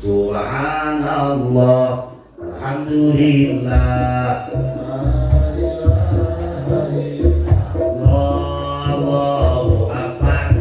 Subhanallah, alhamdulillah, Allahu akbar.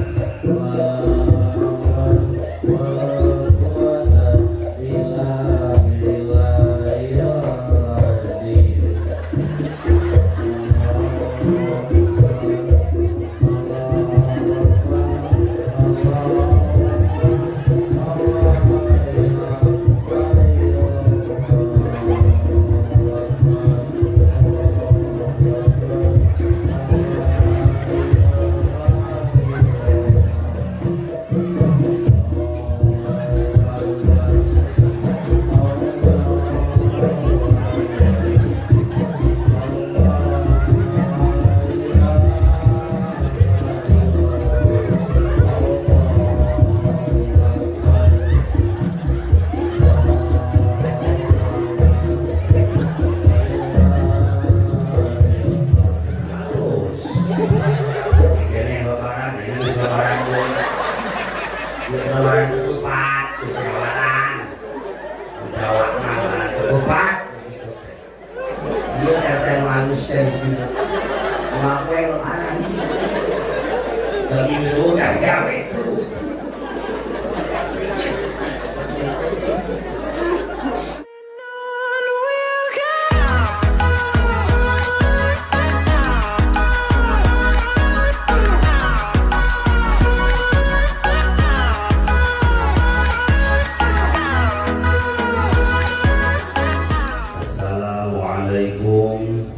Assalamualaikum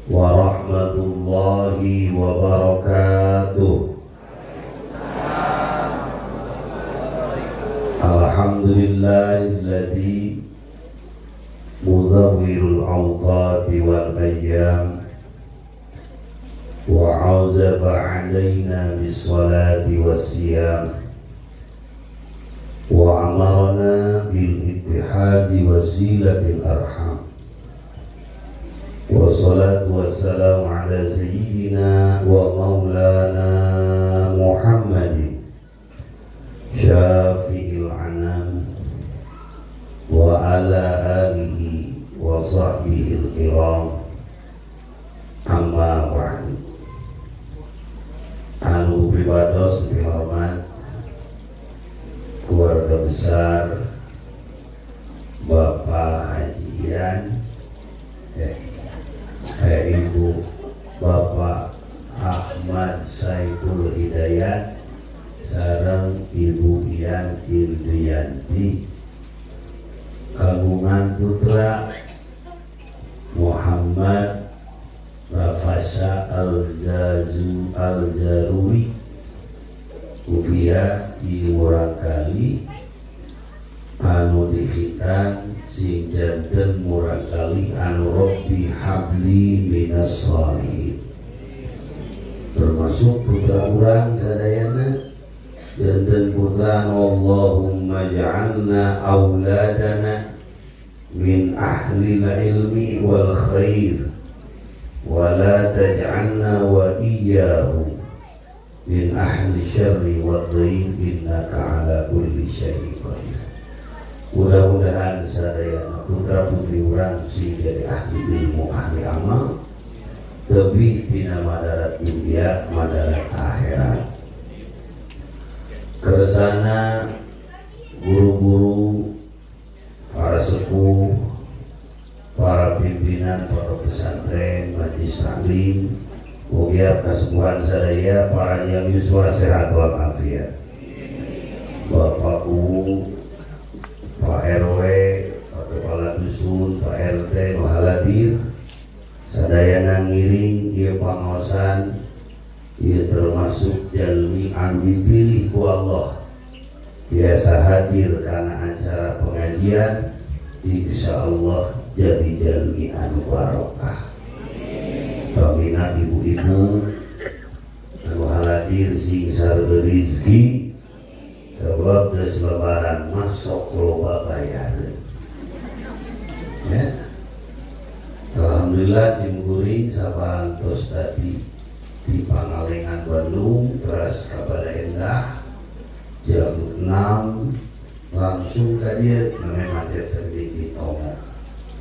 warahmatullahi wabarakatuh. Alhamdulillahilladzi mudawwirul awqati wal ayyam wa 'azaba 'alaina bis salati was siyam wa amarna bil ittihadi wasilatil arham. Wassalatu wassalamu ala sayyidina wa maulana Muhammadin syafi'il anam wa ala alihi wa sahbihi al-kiram, amma ba'du. Anu pribados dihormat keluarga besar Bapak Hajian, Ibu Bapak Ahmad Saiful Hidayat sareng Ibu Ian Indriyanti, kagungan putra Muhammad Rafasa Al-Jaruri Ubia di Murangkali anu dihitan sing janten murangkali anu Rabbi habli minas sholihin, termasuk putra urang sadayana janten putra Allahumma ja'alna auladana min ahli ilmi wal khair wa la taj'alna wa iyyahum min ahli syarri wa dhair innaka ala kulli syai'in qadir. Mudah-mudahan sadayana putra putri urang sing jadi ahli ilmu ahli amal tebih dina madarat dunia madarat akhirat. Kersana guru-guru, para sepuh, para pimpinan para pesantren, majelis taklim, mugia kesembuhan sadaya para yang yuswa sehat walafiat. Bapak U, Pak RW, Pak Kepala Dusun, Pak RT, Pak Haladir, sadayana ngiring ieu pangaosan, ieu termasuk jalmi anu dipilih ku Allah biasa hadir karena acara pengajian, insyaallah jadi jalmi anu barokah. Pamina ibu-ibu anu haladir sing sareng rezeki sebab geus lebaran masuk loba bayareun. Ya. Alhamdulillah simkuring saparantos tadi di Pangalengan Bandung terus kepada Endah jam 6 langsung ka dieu namanya macet sendiri di Tomo.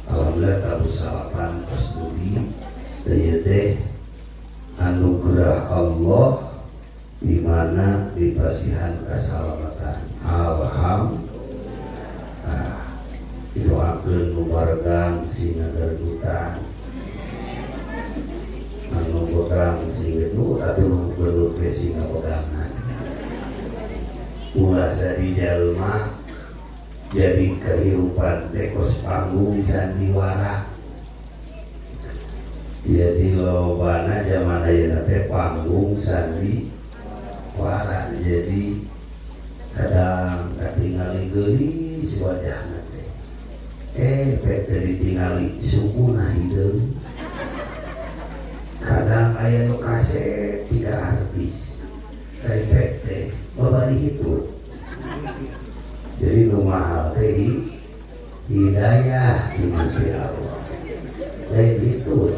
Alhamdulillah tabu salapan pas budi teu teh anugerah Allah di mana dipasihan keselamatan. Alhamdulillah. Doakeun nubargang sing ngagerdutan. Anu bogang sing gelut atuh gelut ge sing ngabogangan. Ulah sadi jalma jadi kehidupan tekos panggung sandiwara. Jadi lobana zaman ayeuna teh panggung sandiwara. Jadi kadang katingali geulis wajahna teh. Pete ditingali sukuna hideung. Kadang aya nu kaset tidak artis. Dari pete babari itu. Jadi nu mahal teh hidayah di Gusti Allah. Lain itu.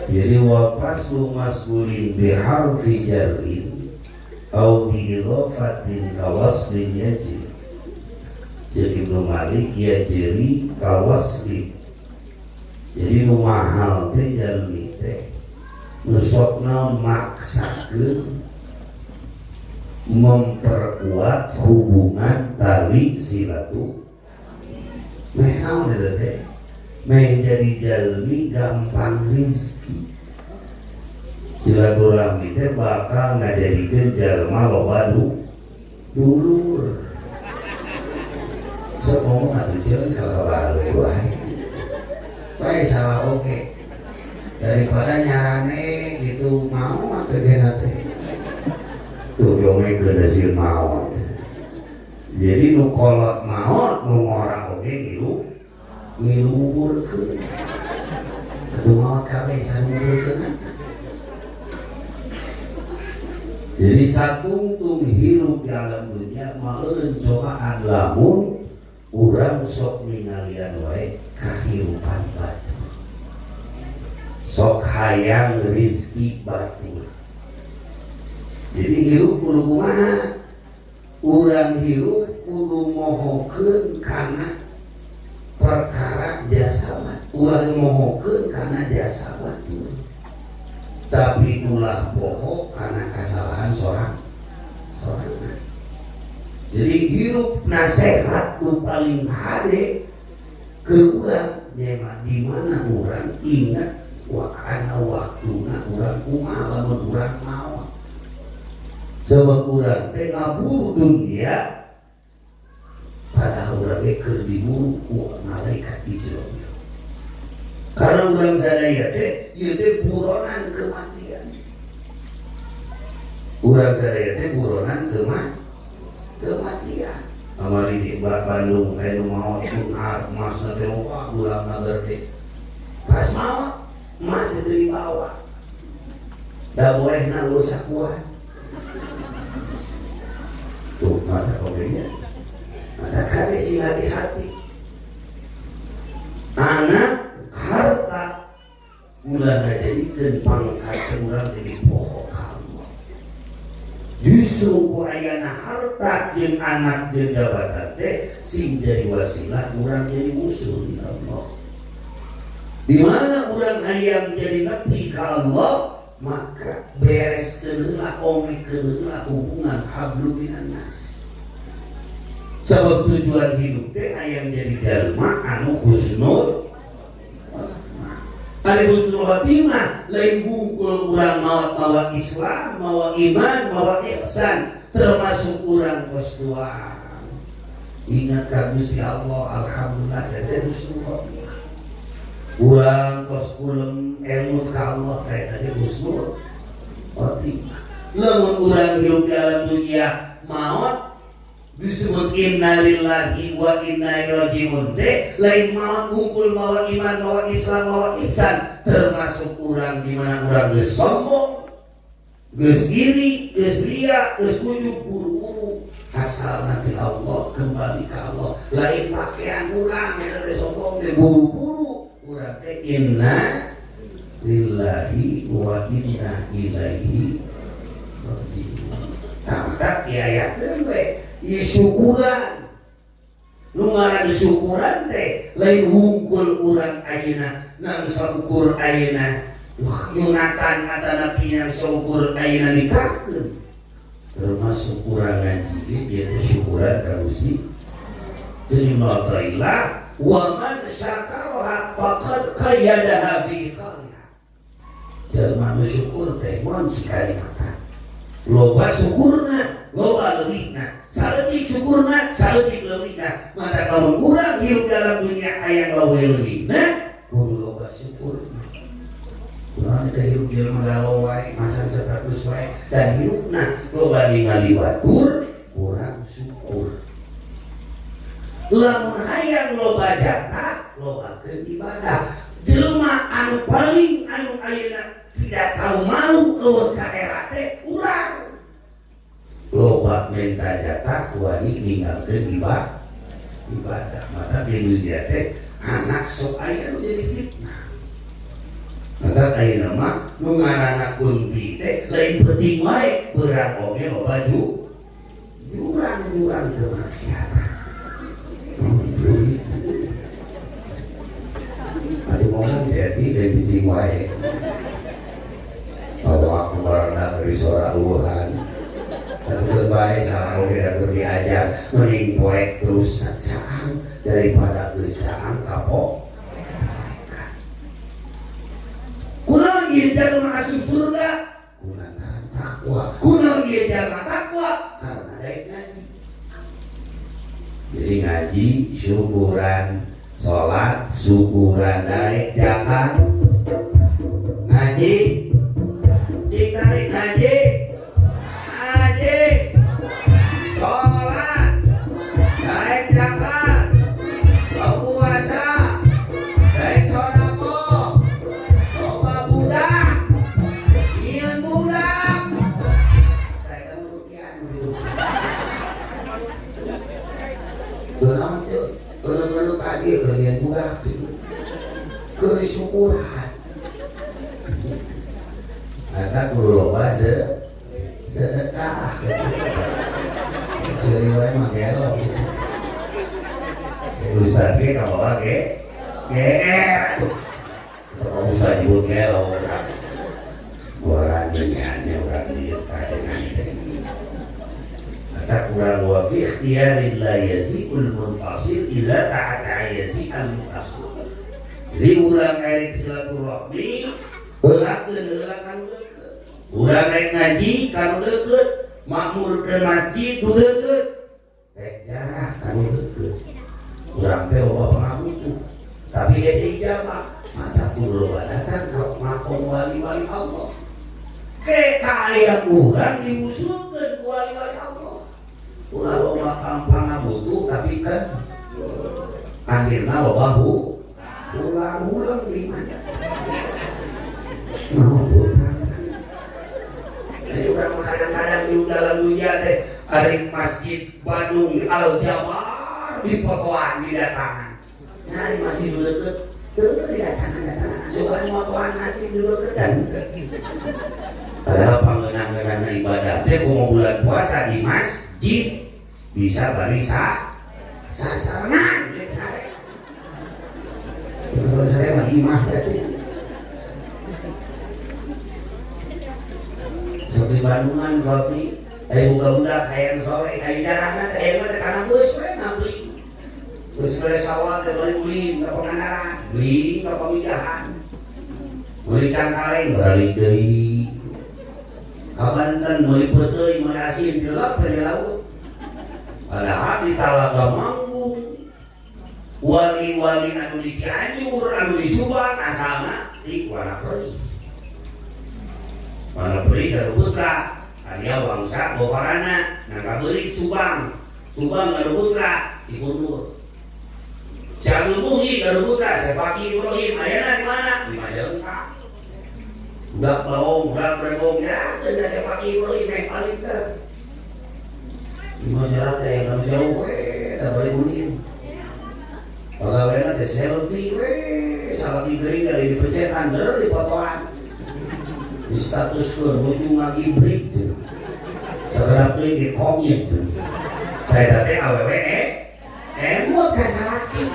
Jadi wafaslu mas'ulin biharfi jarrin au bi idhafatin kawaslin yajri. Jadi Ibnu Malik yajri kawaslin. Jadi nu mahal teh jalmi teh nu sokna maksakeun memperkuat hubungan tali silaturahmi. Meh naon eta teh? Meh jadi jalmi gampang rezeki. Silaturahmi teh bakal ngajadikeun jalma loba dulur. Sok ngomong atuh ceun kalau bae wae. Bae salah oke. Daripada nyarane gitu mau atuh dena teh. Tuh dongeng ke dasir maut. Jadi nu kolot maut nu ngora oge ngiluburkeun. Atuh maut kabeh sanuburkeun. Jadi satungtung hirup di alam dunia meueun cobaan lamun urang sok ningalian wae kahirupan batur. Sok hayang rezeki batur. Jadi hirup kudu kumaha? Urang hirup kudu mohokeun kana perkara jasa batur. Urang mohokeun kana jasa batur. Tapi ulah bohong kana kesalahan seorang. Jadi hirup nasihat nu paling hade ke urang nyema di mana urang ingat wakana waktuna urang kumaha lamun urang maot. Sebab urang teh ngaburu dunia padahal urang ge keur diburu ku malaikat Jibril. Karena urang sadaya teh ieu teh buronan kematian. Urang sadaya teh buronan kematian. Amari di Bandung anu maot kunhar masna teh loba ulang nagar teh. Pas maot mas teu dibawa. Da bolehna lu sakuat. Tuh mata kopinya. Mata kade sing hati-hati. Anak harta ulah ngajadikeun pangkat urang jadi pokok kamu. Justru ku ayana harta jeung anak jeung jabatan teh sing jadi wasilah urang jadi musuh di Allah. Di mana urang hayang jadi nepi ka Allah maka bereskeun heula omekeun heula hubungan hablum minan nas. Sebab tujuan hidup teh hayang jadi jalma anu husnul ari husnul khotimah lain bungkul urang mawa Islam, mawa iman, mawa ihsan termasuk urang kos doa. Ingat ka Gusti Allah alhamdulillah teh husnul khotimah. Urang kos kulem ilmu ka Allah teh tadi husnul khotimah. Lamun urang hidup di alam dunia maot disebut innalillahi wa inna ilaihi rajiun teh lain maot kumpul mawa iman mawa Islam mawa ihsan termasuk urang di mana urang geus sombong geus iri geus ria geus ujug buru-buru asal nanti Allah kembali ke Allah lain pakaian urang eta teh sombong teh buru-buru urang teh inna lillahi wa inna ilaihi rajiun. Maka diayakeun we ieu syukuran nu ngaran syukuran teh lain hungkul urang ayeuna nang saukur ayeuna nyunatan atana pinyang saukur ayeuna nikahkeun termasuk urang ngaji ieu teh syukuran ka Gusti terima kailah wa man syakaraha faqad qayyadaha bi qalbihi jalma nu syukur teh mun cikalimatan loba syukurna loba leuwihna saleutik syukurna saleutik leuwihna mata lamun urang hirup dalam dunia aya gawe leuwihna kudu loba syukurna urang teh hirup jelema galau wae masang status wae da hirupna loba ningali batur urang syukur lamun hayang loba jatah lobakeun ibadah jelema anu paling anu ayeuna tidak tahu malu eueuh ka era teh urang loba minta jatah wani ninggalkeun ibadah mata di dunia teh anak sok aya nu jadi fitnah maka ayeuna mah nu ngaranna kunti teh lain penting wae beurang oge loba jurang kemaksiatan aduh ngomong jadi dari biji wae bahwa aku barang dari suara Wuhan tapi berbaik salah oke datur diajar mending poek terus sacaang daripada geuscaang kapok kunaon ieu jalma asup surga kulantaran takwa kunaon ieu jalma takwa karena daek ngaji jadi ngaji syukuran sholat syukuran daek zakat ngaji cik tarik ngaji sholat daek zakat puasa daek sodaqah loba budak nyieun budak daek kemudian Benar tu, benar-benar tadi kalian budak, kesyukuran. Ada kudu loba sedekah. Seriway mangelo. Ustaz ge kabawa ge, GR. Kalau usah nyebut gelo, orang diannya orang dia kajengan. kurang wa fi ikhtiyarin la yazikul munfasil idza ta'ata yazikal mutasir. Jadi urang erek silaturahmi heulakeun heula kanu deukeut. Urang rek ngaji kanu deukeut, makmur ke masjid nu deukeut. Rek jarah kanu deukeut. Urang teh loba pangabutuh. Tapi hese ijabah, mata kudu loba datang ka makom wali-wali Allah. Kekayaan urang diusulkeun ku wali-wali Allah. Ulah loba kampang butuh tapi kan akhirna loba ulang-ulang di mana mau pulang. Jadi orang kadang-kadang hidup dalam dunia teh ada masjid Bandung Al Jabar di fotoan di datangan. Nah di masjid dulu deket tuh di datangan coba di fotoan masjid dulu deket. Padahal pangenang-genang ibadah teh kumaha bulan puasa di masjid bisa bari sasaran deh sare. Kalau saya mah imah teh. Seperti Bandungan kopi, buka-buka hayang sore, hayang jarahna teh hayang mah teh kana beus we ngabli. Geus bere sawal teh bari ulin ka Pangandaran, ulin ka Pamijahan. Meuli Cangkaleng balik deui. Ka Banten meuli Peuteuy Madasin dilep di laut. Padahal di Talaga Manggung wali-wali anu di Cianjur, anu di Subang asalna di Wanaperi. Wanaperi Garuh Putra, aya bangsa Gofarana, Nangkabeuri Subang, Subang Garuh Putra, Cikundur. Syabul Muhi Garuh Putra, Sepaki Ibrahim, ayeuna di mana? Di Majalengka. Budak Pelong, budak Bregong, ya teu Sepaki Ibrahim meh paling teh. Di Majalengka teh anu jauh we, da bari ulin. Pagaweana teh selfie we, salaki geuring dari dipencetan deur di fotoan. Di status ke nuju ngagibrik sekedap di komit kayak tadi awewe emot kasalaki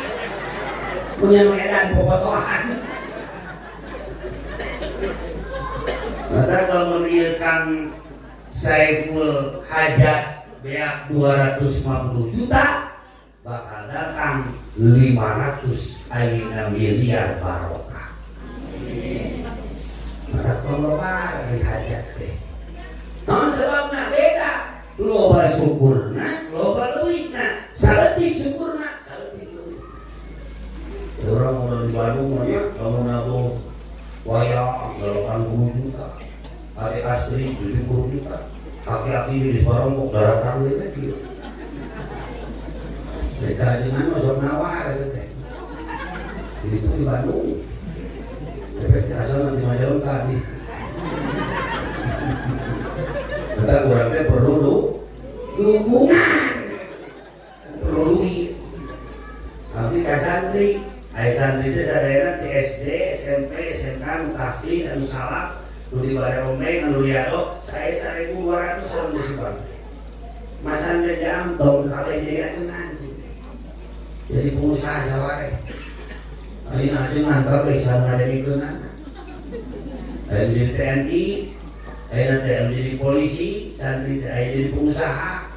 punya medan popotohan. Maka kalau menilkan Saiful Hajat beak 250 juta bakal datang 500 ayeuna miliar barokah. Maka pengelola dari hajat teh. Non sebabna beda. Loba syukurna, loba leuwihna. Saleutik syukurna, saleutik leuwih. Orang mau di Bandung mah kamu nabuh wayang 80 juta. Adik Astri 70 juta. Aki-aki di Semarang darah tangga gitu. Mereka dengan masuk nawar gitu teh. Itu di Bandung. Efek asal nanti Majalengka tadi. Kita kurangnya perlu dukungan, perlu duit. Nanti ke santri, santri itu sadayana di SD, SMP, SMK, tahfiz, anu salak, nu di bare ombeng, anu liado, saya 1.200 orang disebut. Mas Andre jam dong kabeh jadi ajengan. Jadi pengusaha saware. Ini ajengan kabeh sangat ada ikunan. Ayo jadi TNI, ayo nanti jadi polisi, santri ayo jadi pengusaha.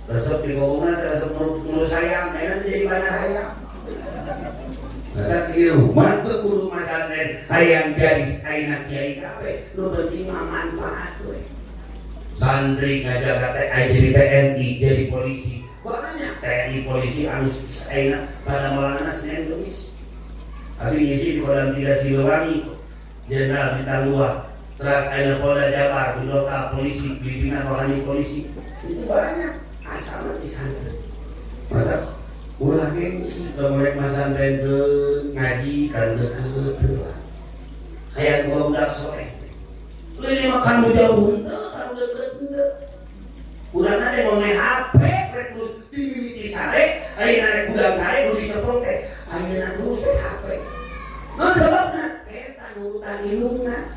Resep di komunal, resep ngurus ayam, ayo nanti jadi bandar ayam. Maka kieu mantep kudu Mas Andre hayang jadi ayeuna kiai kabeh, nu penting mah manfaat we. Santri ngajaga teh ayo jadi TNI, jadi polisi. Banyak TNI polisi anu ayeuna pada maulana Senin Kemis. Abi ngisi di Kodam 3 Siliwangi. Jenderal Bintang 2, terus ayeuna Polda Jabar, Bidota polisi, bimbingan rohani polisi, itu banyak asal di sana. Maka ulah gengsi kalau mereka masandren ke ngaji kan deket lah. Kayak gua udah sore, lu ini makan jauh kan deket. Urang ada yang ngomong HP, mereka terus dimimiti sare, ayeuna rek gudang sare, nu diseprong teh, ayeuna terus HP. Non sebabna urutan ilumna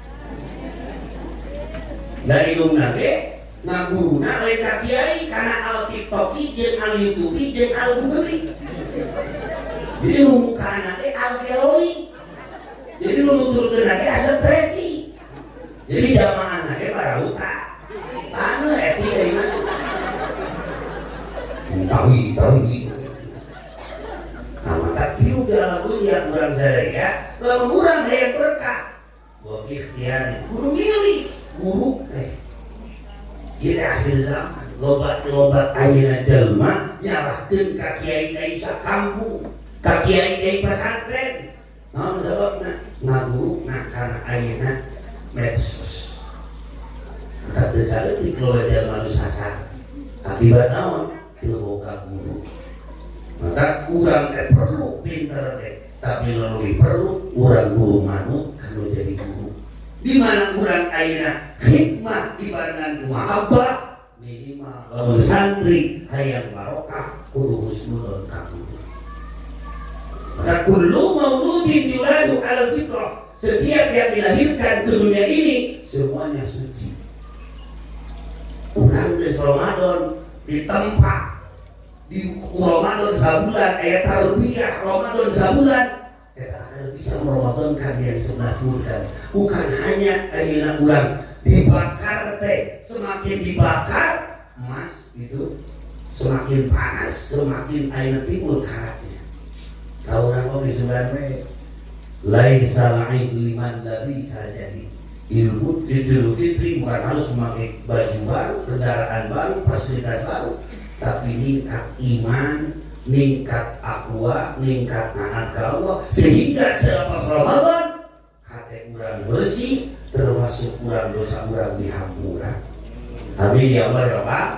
dari ilumna ge ngaguruna lain ka kiai kana al tiktoki jeung al youtubi jeung al googli. Jadi nu mukana ge al keloi, jadi nu nuturkeun ge asa stresi. Jadi jamaahna ge barauta taneuh eti dari mana tawi maka kieu dalam dunia kurang sadaya lamun urang hayang berkah wa fi ikhtiyar guru milih guru ieu akhir zaman loba ayeuna jelema nyalahkeun ka kiai-kiai sakampung ka kiai-kiai pesantren naon sababna ngaguruna kana ayeuna medsos maka teu saleutik loba jelema nu sasar akibat naon teu boga guru. Maka urang perlu pinter tapi lebih perlu urang guru manut kalau jadi guru. Di mana urang ayeuna hikmah dibarengan mahabbah minimal lamun santri hayang barokah kudu husnul ka guru. Maka kullu mauludin yuladu ala fitrah, setiap yang dilahirkan ke dunia ini semuanya suci. Urang geus Ramadan ditempa di Ramadan sabulan ayat tarbiyah Ramadan sabulan kita akan bisa meramadankan yang 11 bulan. Bukan hanya ayeuna urang dibakar teh, semakin dibakar emas itu semakin panas, semakin ayeuna timbul karatnya. Tahu urang oge sebenarnya laisa la'id liman labisa jadi Idul Fitri bukan harus memakai baju baru, kendaraan baru, fasilitas baru, tapi ningkat iman, ningkat akwa, ningkat taat ke Allah, sehingga selepas Ramadan hati urang bersih, termasuk urang dosa urang dihampura. Amin ya Allah ya Rabbal.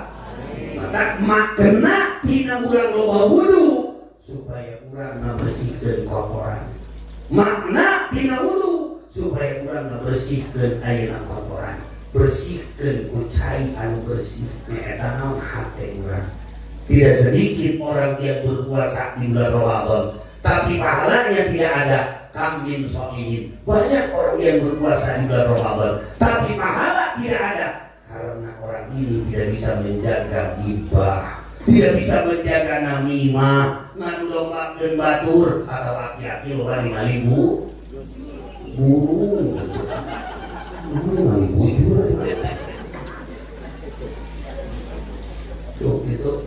Maka makna tina urang loba wudu supaya urang ngabersihkeun kotoran. Makna tina wudu supaya urang ngabersihkeun ayeuna kotoran. Bersihkan kucai anu bersih eta naon hate urang. Tidak sedikit orang yang berpuasa di bulan Ramadan tapi pahalanya tidak ada. Kambing soimin, banyak orang yang berpuasa di bulan Ramadan tapi pahala tidak ada karena orang ini tidak bisa menjaga ghibah, tidak bisa menjaga namimah, ngadu lombakeun batur atau aki-aki loba ningali guru ningali bujur tuh gitu.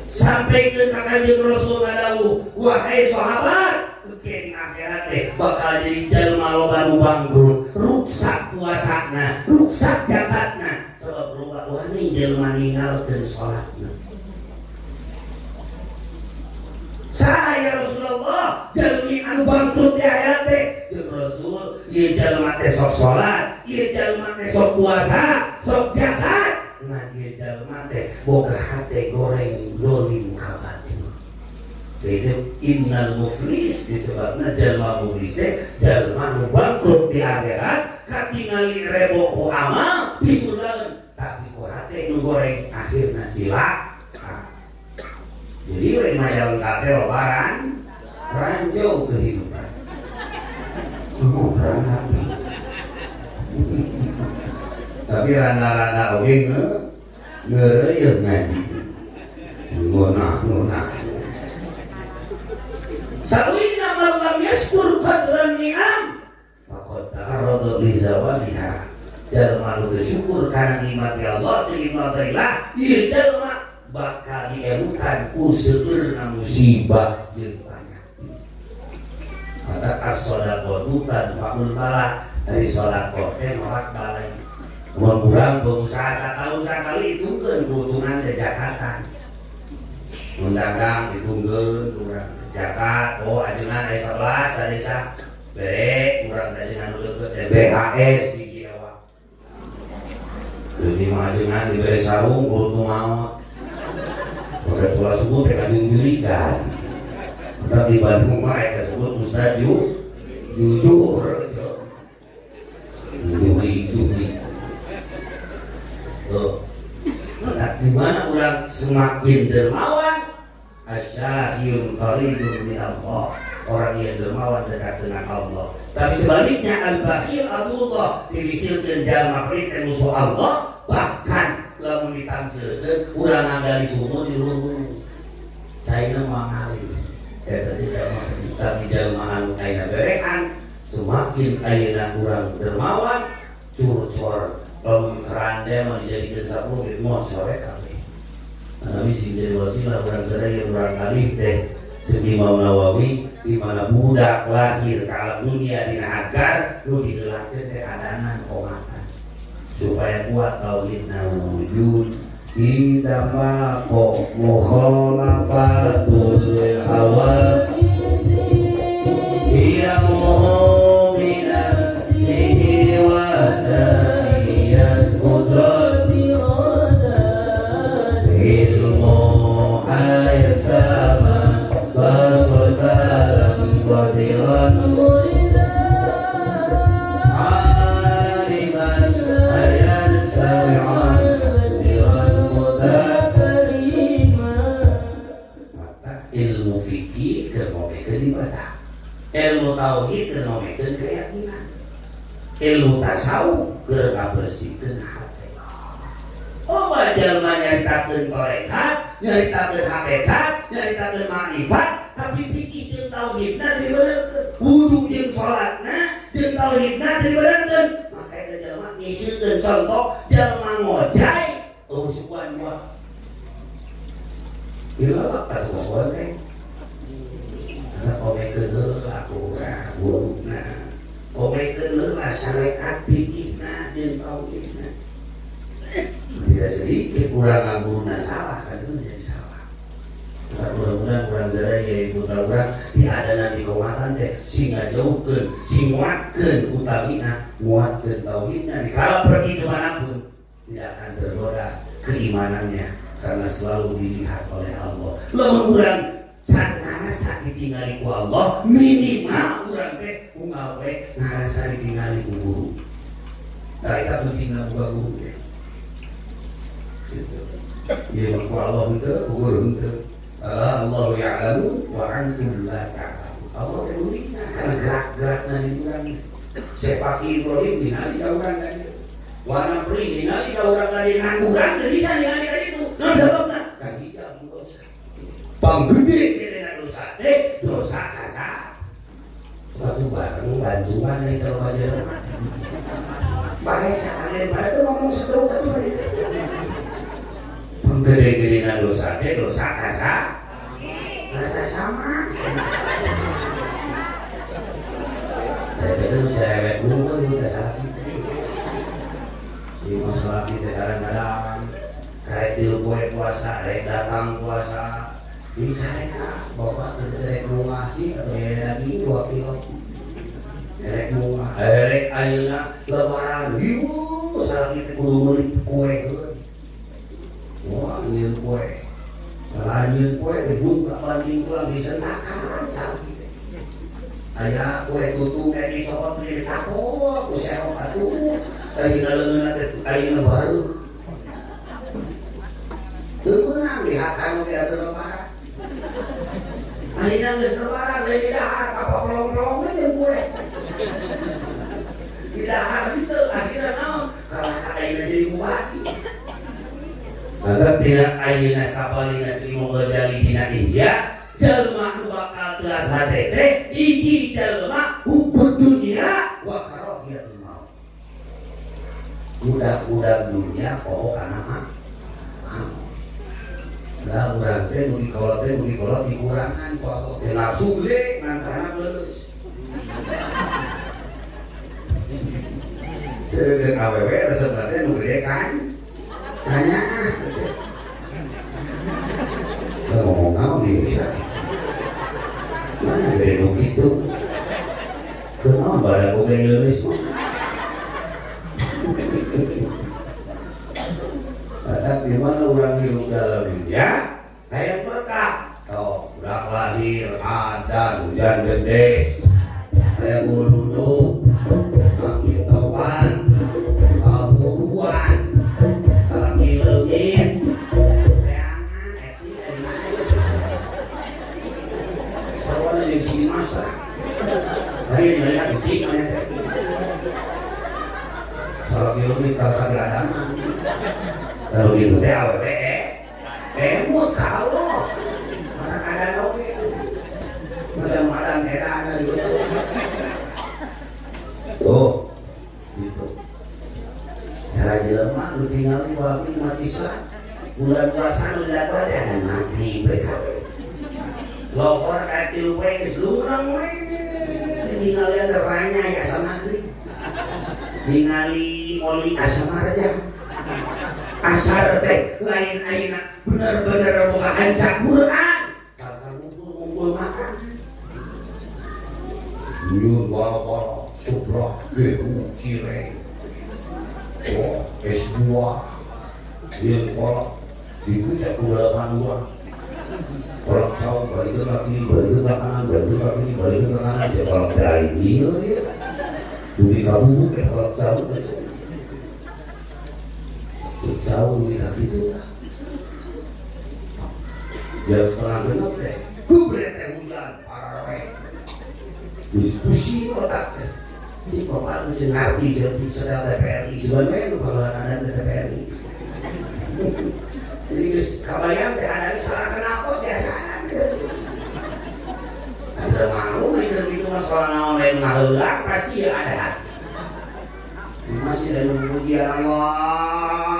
Sampai ke Kanjeng Rasul ngadawu, wahai sahabat, di akhirat teh bakal jadi jalma loba nu bangkrut, ruksak puasana, ruksak zakatna, sebab loba wani jalma ninggalkeun salatna. Saya Rasulullah jalmi anu bangkrut di akhirat teh, jeung Rasul, ieu jalma teh sok salat, ieu jalma teh sok puasa, sok zakat, ngan ieu jalma teh boga hate goreng dolim kabar. Itu innal muflis disebabna jalma muflis teh jalma nu bangkrut di akhirat katingali rebo ku amal pisuleun tapi ku hate nu goreng akhirna cilaka. Jadi we majalan kate lebaran ranjau kehidupan. Tapi randa-randa oge ngeureuyeun ngaji. Ngunah. Sawina man lam yashkur qadran ni'am faqad ta'arrada li zawaliha. Jalma nu bersyukur kana nikmat Allah jeung nikmat Allah, ieu jalma bakal diemukan ku seueurna musibah jeung panyakit. Mata as-shadaqatu tanfa'ul bala, dari sedekah teh nolak balai. Mun urang pengusaha satahun sakali hitungkeun keuntungan teh zakatan. Mun dagang hitungkeun urang zakat, oh ajengan aya 11 sadesa bere urang ajengan nu deukeut BHS hiji ewa. Jadi mah ajengan dibere sarung kudu maot. Pada sholat subuh teh kajungjurikan. Tapi di Bandung mah aya disebut ustaz jujur. Jujur. Tuh. Nah, di mana urang semakin dermawan asyahiyun qaribun min Allah, orang yang dermawan dekat dengan Allah. Tapi sebaliknya al-bakhil adullah, dibisilkeun jalma pelit musuh Allah, bahkan lamun ditamseukeun urang nggali sumur di lurung caina mangali eta teh jalma pelit. Tapi jalma anu ayeuna berehan semakin ayeuna urang dermawan curcor lamun kerande mah dijadikeun sapuluh gitu moal sore kabeh. Nabi sing jadi wasilah urang sadaya urang kalih teh jeung Imam Nawawi di mana budak lahir ka alam dunia dina akar nu diheulakeun teh adanan omatan supaya kuat tauhidna wujud idama ko mukhalafatul hawa iya mu'minan sihi wa daniyat qudrati ilmu hayat sama basutalam qadiran aliman hayat sami'an ziran mutakarima. Maka ilmu fikih kemomekeun ibadah, ilmu tauhid kemomekeun keyakinan, ilmu tasawuf keur ngabersihkeun hati. Oh, jalma nyaritakeun tarekat, nyaritakeun hakikat, nyaritakeun makrifat, tapi fikih jeung tauhidna dibenerkeun, wudu jeung salatna jeung tauhidna dibenerkeun. Maka eta jalma ngisieun contoh jalma ngojay usukan buah. Ilalak atuh soal teh. Ana komekeun heula ku urang wuduna. Komekeun heula syariat fikihna jeung tauhidna. Tidak sedikit kurang ngagurna salah kan itu jadi salah. Nah, mudah-mudahan kurang zadaya ibu urang diadana di kaumatan teh sing ngajauhkeun, sing nguatkeun utamina, nguatkeun tauhidna dikala pergi kemanapun tidak akan tergoda keimanannya karena selalu dilihat oleh Allah. Lamun urang can ngarasa ditinggali ku Allah, minimal urang teh unggal we ngarasa ditinggali ku guru. Tah eta penting boga guru teh. Gitu. Ya maka Allah itu guru itu Allah ya'lamu wa antum la ta'lamun. Allah terurina karena gerak-gerak nanti urang. Syekh Fakih Ibrahim ningali ka urang tadi. Wana Pri ningali ka urang dosa. Panggede kira dosa teh dosa kasar. Suatu bareng bantuan dari terbajar. Bahasa kalian pada tuh ngomong seteruk itu mereka. Panggede dosa teh dosa kasar. Rasa sama. Itu cewek mungkin udah salah kita. Di masalah kita kadang-kadang kayak di puasa, rek datang puasa. Di saya bapak rek mau ngasih atau ya lagi 2 kilo. Rek mau rek ayeuna lebaran, ibu salah kita kudu meuli kue. Wah, nyeun kue. Nyeun kue dibun banding pulang disenakan salah kita. Aya kue tutung kayak dicopot di tako, aku serok atuh. Ayeuna leungeunna teh ayeuna baru. Teu meunang dihakan we atuh lebaran. Ayeuna geus lebaran deui di dahar ka pelong-pelong ge jeung kue. Di dahar kitu akhirna naon? Kalah ka ayeuna jadi bupati. Maka tina ayeuna sabalina Imam Ghazali dina Ihya jalma nu bakal tiasa teh hiji jalma hubud dunia wa karahiyatul maut. Budak-budak dunia poho kana mah. Lah urang teh mugi kolot dikurangan ku Allah teh nafsu gede ngan kana leuleus. Seukeun awewe resep teh nu gede kan. Tanya. Ngomong naon dia? Mana gede nu kitu? Kenaon bada boga leuleus mah. Tapi mana orang hidup dalam dunia kayak berkah. So, udah lahir ada hujan gede, kayak bulu angin topan, buruan, salah kilengit, leangan, sawana yang si masa, dari nilai detik mana teh, salah kilengit kalau agama. Kalau gitu teh awewe emut kalau kadang-kadang oke macam-macam edan dari itu tuh gitu cara jelema lu tinggal di babi umat Islam bulan puasa lu dapat ada maghrib mereka lohor kayak tilu we selurang we tinggal yang teranya ya sama maghrib ningali oli asam aja asar teh lain ayeuna bener-bener boga hancak Quran bakal ngumpul makan nyun bala subrah gehu cireng oh S2 yeun kolak dibuka ku 82 kolak saung balikeun ka kiri balikeun ka kanan balikeun ka kiri balikeun ka kanan cek kolak teh ieu dia dugi ka bubuk kolak saung jauh lihat itu lah jam setengah genap teh kubret teh hujan parawe diskusi otak teh si bapak itu ngerti sedang TPRI sebenarnya kalau ada TPRI jadi kabayang teh ada salah kenapa biasanya ada malu itu masalah naon lain ngaheula pasti ya ada masih ada pujian Allah.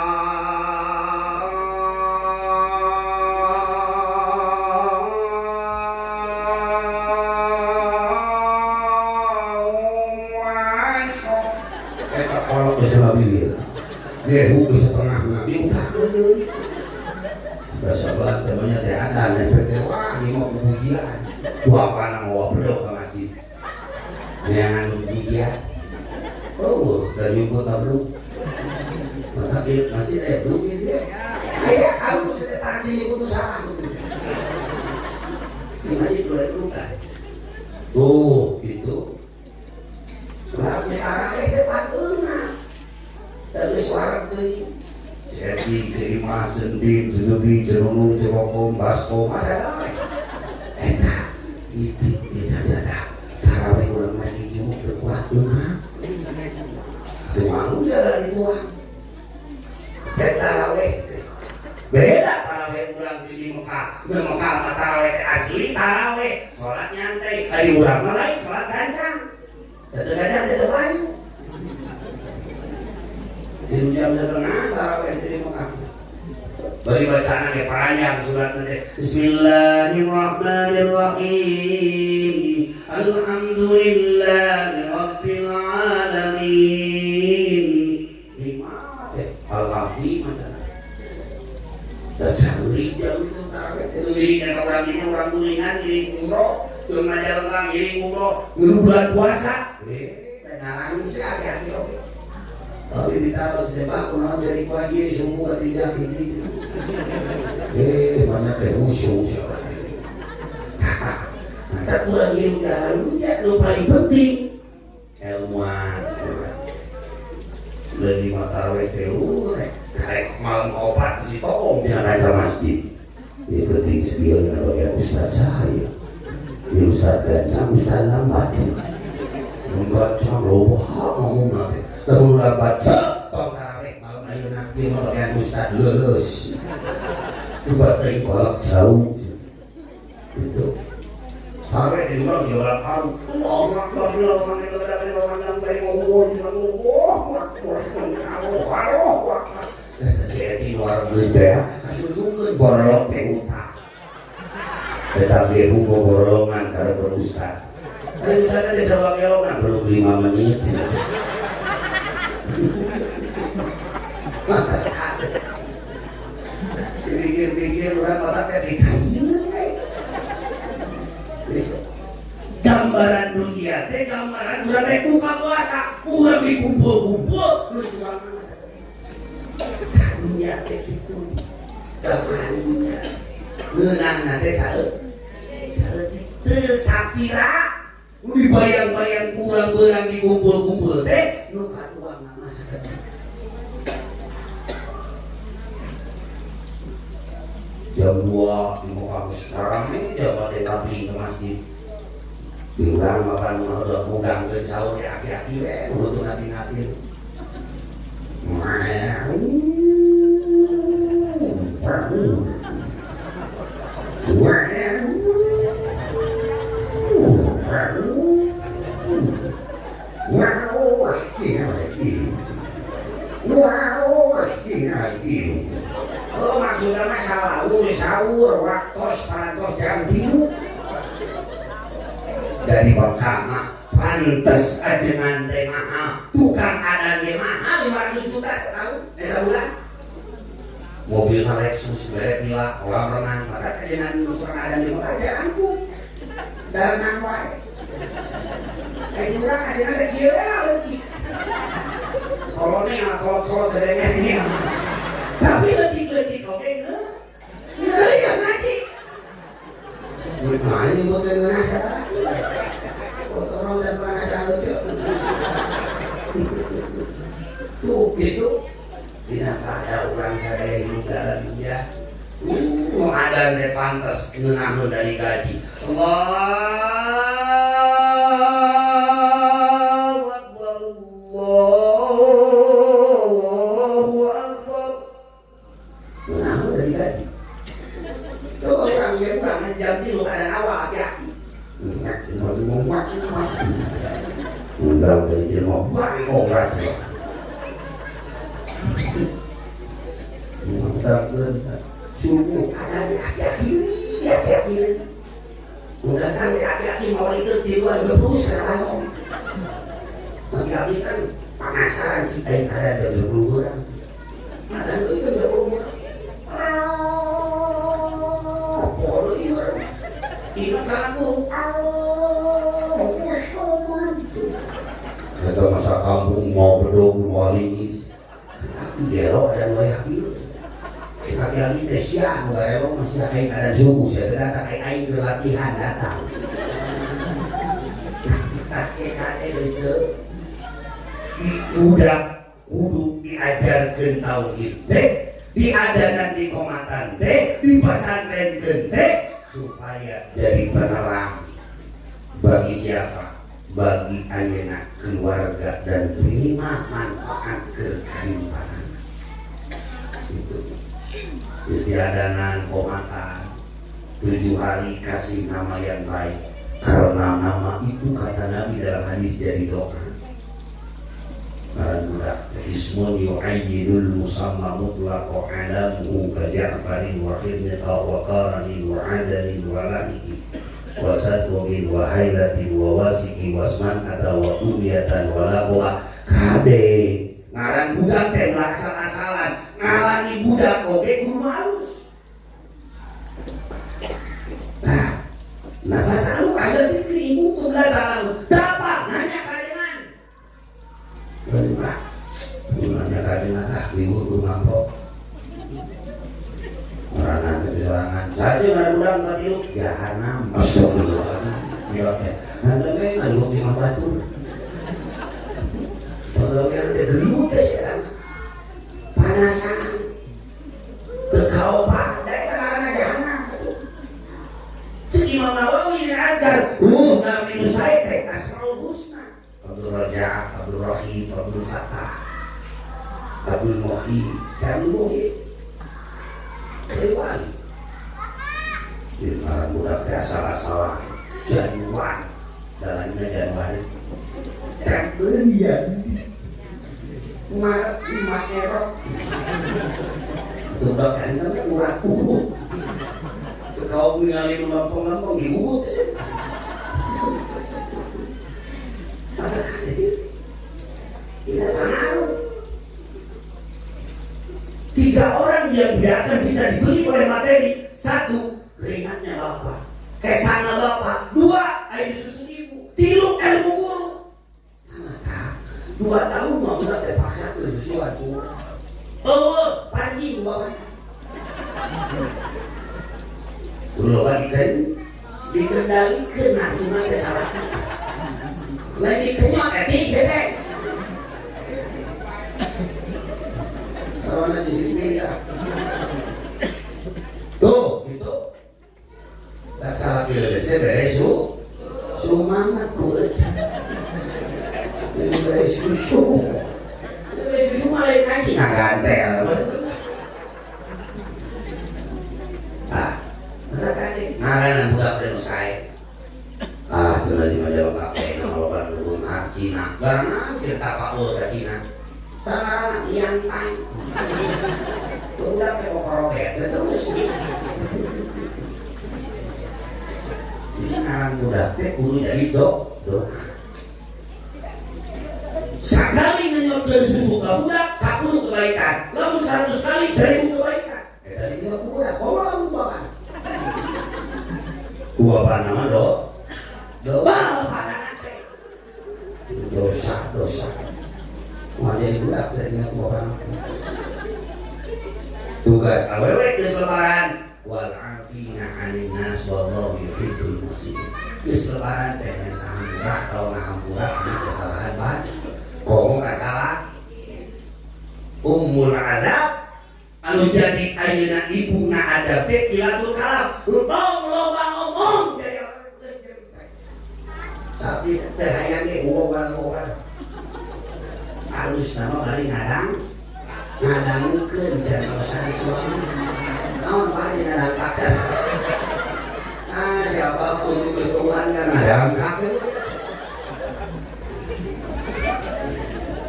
Gehu setengahna diutakeun deui. Basa belat temannya teh ada nepet wah ieu mah pujian. Dua panang wa bedog ka masjid. Neangan pujian. Oh, dari kota Bluk. Tapi masih Bluk ini. Aya alus tadi ini kudu salah. Ini masih Bluk kan. Tuh, itu. Lah arah teh pateuna. Tapi suara teh jadi terima sendim senubi jenunung cewokom basko masalah eta itu saja tarawih urang mah dijumuk teu kuat teu tuang jalan dituang teh tarawih beda tarawih urang di Mekah mah taraweh asli taraweh salat nyantai ari urang mah lain salat gancang teu gancang teu lain di jam setengah taraweh di Mekah bari bacaan ge panjang surat teh Bismillahirrahmanirrahim Alhamdulillahi rabbil alamin lima teh al-kahfi macam dan sehari jam itu taraweh liriknya orang ini orang tulingan ngiring umroh tuh ngajar orang ngiring umroh bulan puasa nangis sih hati-hati oke tapi ditaruh sedemah kunaon jadi pagi sungguh ketiga hiji mana teh musuh siapa nah kurang ngirim dalam punya nu paling penting ilmuwan lebih taraweh teh karek malam opat si toom yang kaca masjid ini penting sekali kalau Ustaz saya ya Ustaz gancang Ustaz lambat membaca loba ngomong nanti lalu baca tong taraweh malam ayo nanti mau Ustaz lulus coba tadi kolak jauh itu taraweh di luar jualan kamu Allah jadi luar gede kasih mungkin borolok teh utah tetapi hukum borolongan karena berustad dan ustadnya sebagai orang belum 5 menit pikir-pikir orang otaknya dikayu gambaran dunia teh gambaran udah naik buka puasa udah dikumpul-kumpul lu jual masa dunia teh gitu gambaran dunia ngeunah nate saeutik teu sapira nu dibayang-bayang kurang beurang dikumpul-kumpul teh nu katuang mah saeutik jam 2 di muka sekarang nih jam tapi ke masjid bilang makan udah mudang ke sahur ya hati-hati untuk nanti oh maksudnya masalah sahur waktos parantos jam 3 dari Bangkama pantes ajengan teh mahal tukang adan teh mahal 500 juta setahun sebulan mobil Lexus merek Mila kolam renang maka ajengan tukang adan teh mahal aja angkut darenang wae kayak jurang ajengan teh kieu lagi kolonel kalau sedengannya tapi letik oke ya ngaji nah ini bukan ngerasa orang dan perasaan lucu tuh gitu tidak ada orang saya hidup dalam dunia mau ada yang pantas ngenahun dari gaji Allahu Akbar Allahu Akbar ngenahun dari gaji coba orang yang kurang jam di lu ada awal hati-hati undang dari jenok operasi subuh ada hati-hati udah kan hati-hati mau itu tiruan gebus sekarang hati-hati kan panasaran sih ada 10 orang ada itu 10 orang ini kan aku ada masa kampung mau bedong mau lingis tapi gelo ada banyak virus kaki-kaki desian gelo masih ada subuh saya ternyata aing ke latihan datang kaki-kaki itu budak kudu diajarkan tauhid teh diadakan di komatan teh di pesantren teh supaya jadi penerang bagi siapa? Bagi ayeuna keluarga dan terima manfaat kehidupan itu istiadanan komatan 7 hari kasih nama yang baik, karena nama itu kata Nabi dalam hadis jadi doa. Budak ismun yu'ayyidul musamma mutlaqo alamu kaja'farin wa khidnqa wa qaranin wa adalin wa laiki wa sadwabin wa hailatin wa wasiki wa asman atau wa umiyatan wa laqwa kade ngaran budak teh laksana-asalan ngalani budak oke guru halus. Nah fasalu ada dikri ibu tuh belajar dapat nanya kajian berubah nanya kajian ibu tuh ngampok orang nanti serangan saja mana budak nggak tiru jahanam astagfirullahaladzim ya nanti nggak lu di batu pegawai nanti dulu deh sekarang panasan kekau pandai karena jahanam Imam Nawawi ajar Nabi Musa teh Asmaul Husna Abdul Raja, Abdul Rahim, Abdul Fatah Abdul Muhyi Syamul Muhyi dari wali di marah budak teh salah-salah Januan salahnya Januari tempelan Maret 5 Erok budak enteng urat kau mengalami melampau-lampau diubut sih. Ada kali tidak pengaruh. 3 orang yang tidak akan bisa dibeli oleh materi. 1, keringatnya bapak, kesana bapak. 2, air susu ibu. 3, ilmu guru. Mata 2 tahun mau tidak terpaksa ke sesuatu. Oh, panji bapak. Kalau bagikan dikendalikan nafsunya kesalahan lain dikenyot etik sebek kawan di sini ya tuh gitu tak salah kilesnya beres semangat kulit beres susu malah lagi nggak gantel ngaranan budak dan saya sudah di majalah kafe melakukan hubungan Cina karena cerita Pak Ul ke Cina sekarang nyantai budak kayak okorobet terus ini ngaran budak teh kudu jadi dok sekali menyodor susu ke budak 10 kebaikan lalu 100 kali 1000 kebaikan dari 50 budak kok lalu bapak gua apa nama dosa mau jadi budak dari ingat gua tugas awewe di selebaran wal afina 'anil nas wallahu yuhibbul muhsinin di selebaran teh ngahampura atau ngahampura ini kesalahan ban komo kasalah ummul adab anu jadi ayeuna ibuna adab teh kilatul kalam loba ngomong dari orang tapi teh hayang ge ngomong halus nama bari ngadangkeun janosan suami naon bae ngadang paksa siapapun geus ulan kan ngadangkeun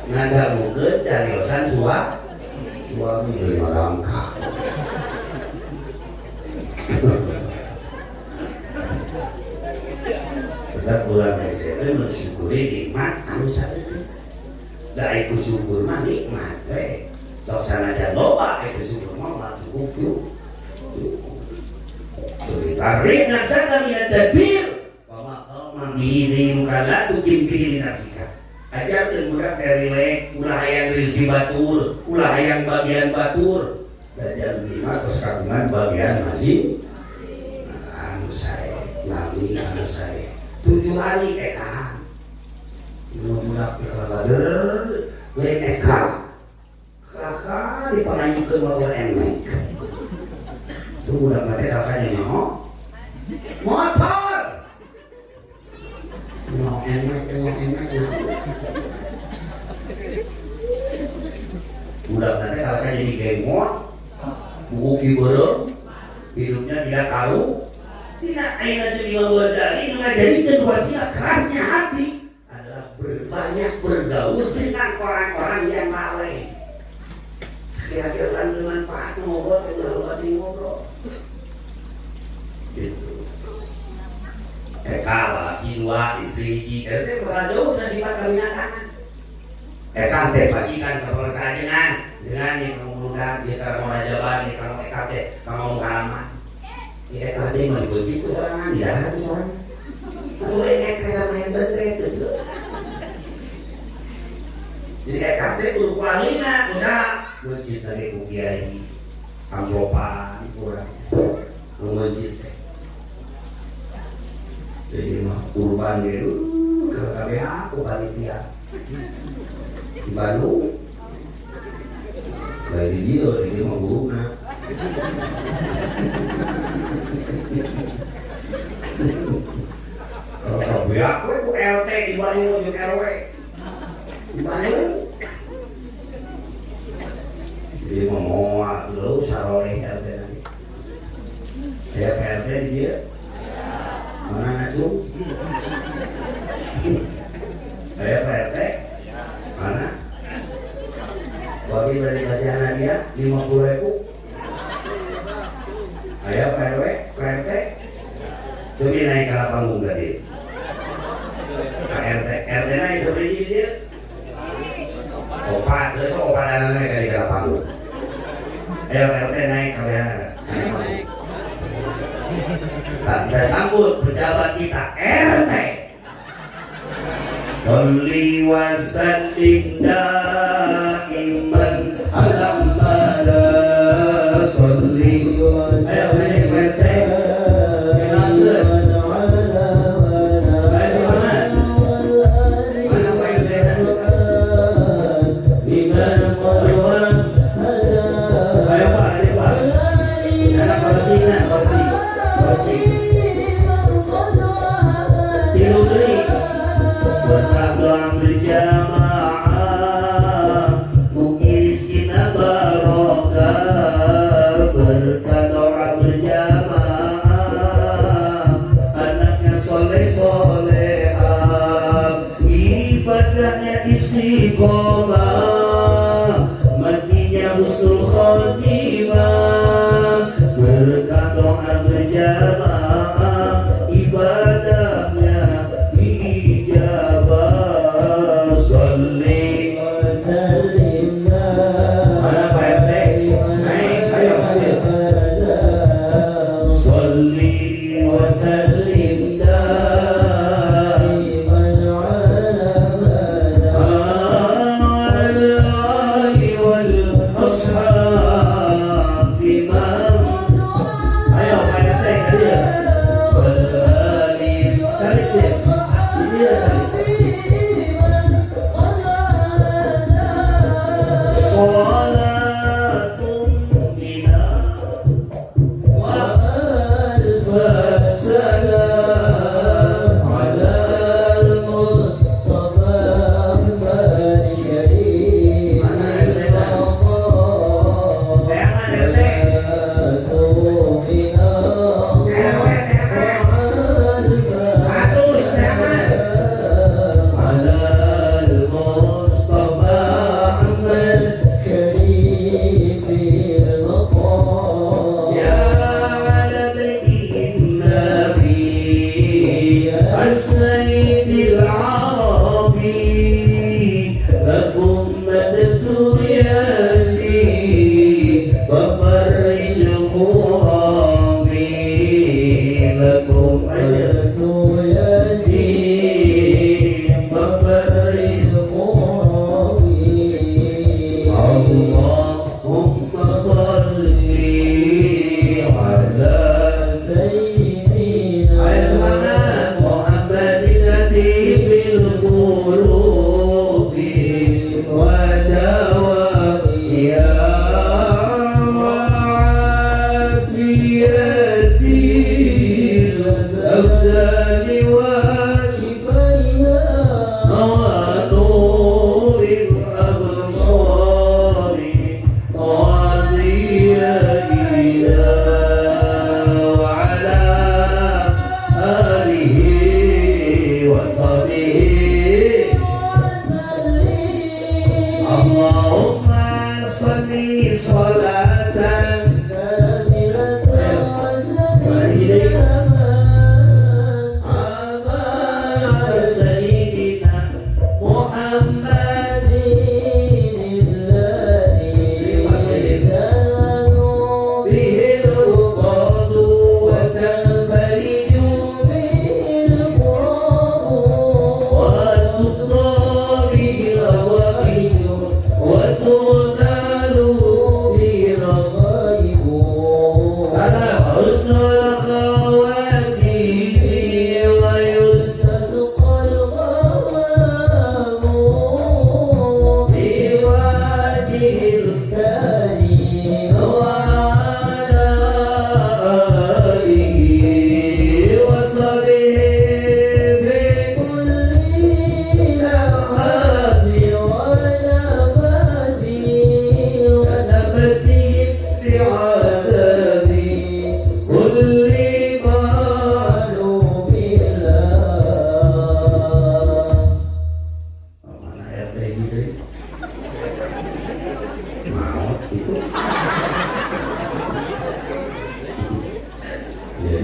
ngadangkeun cariosan suami ngadangka tetap bulan SMP mensyukuri nikmat anu saeutik da iku syukur mah nikmat we sok sanajan loba iku syukur mah cukup tarik nafsaka min tadbir wa ma qama bihi kala tukim bihi nafsika ajarkeun budak dari lek ulah hayang rezeki batur ulah hayang bagian batur belajar lima terus kagungan bagian masih anu saya nabi anu saya 7 hari eka budak kader lain eka kakak dipananyukeun motor emek itu budak mate kakaknya nyaho motor emek budak nanti kakaknya jadi gengot buku kibereng hidupnya tidak karu Tidak aina Imam Ghazali mengajarikan wasilah kerasnya hati adalah berbanyak bergaul dengan orang-orang yang lalai. Kira-kira bermanfaat ngobrol, ngobrol. Gitu. Laki dua, istri hiji, itu bakal jauh dari sifat kebinatangan. Teh pastikan kepala dengan yang kamu melundak, dia kalau mau rajaban, dia kalau kamu mau halaman. Teh mau dikunci ku sorangan, di dalam ku sorangan. Aku kayak main benteng itu. Jadi teh kudu kualina, usaha. Mencit dari ku kiai, anggopan, kurang. Mencit teh. Jadi mah kurban gitu, ke KBH aku panitia di Bandung. Dari dia mah burukna. Kalau KBH aku RT di Bandung jeung RW di Bandung. Jadi mah moal dulu saroleh RT nanti. Ya RT dia. Mana ngacung? Saya Pak RT? Mana? Bagi beri kasih anak dia 50.000. Ayo Pak RW, Pak RT? Coba naik ke panggung tadi. Pak RT naik seperti dia. Opat, terus opat anak naik kali ke panggung. Ayo Pak RT naik ke anak. Kita sambut pejabat kita RT. Sholli wa sallim daiman ala mala sholli wa sallim RT. Istiqomah, matinya husnul khotimah, berkat doa berjamaah, ibadahnya diijabah. Sholli wa sallim. Mana Pak RT? Naik, ayo. Sholli wa sallim.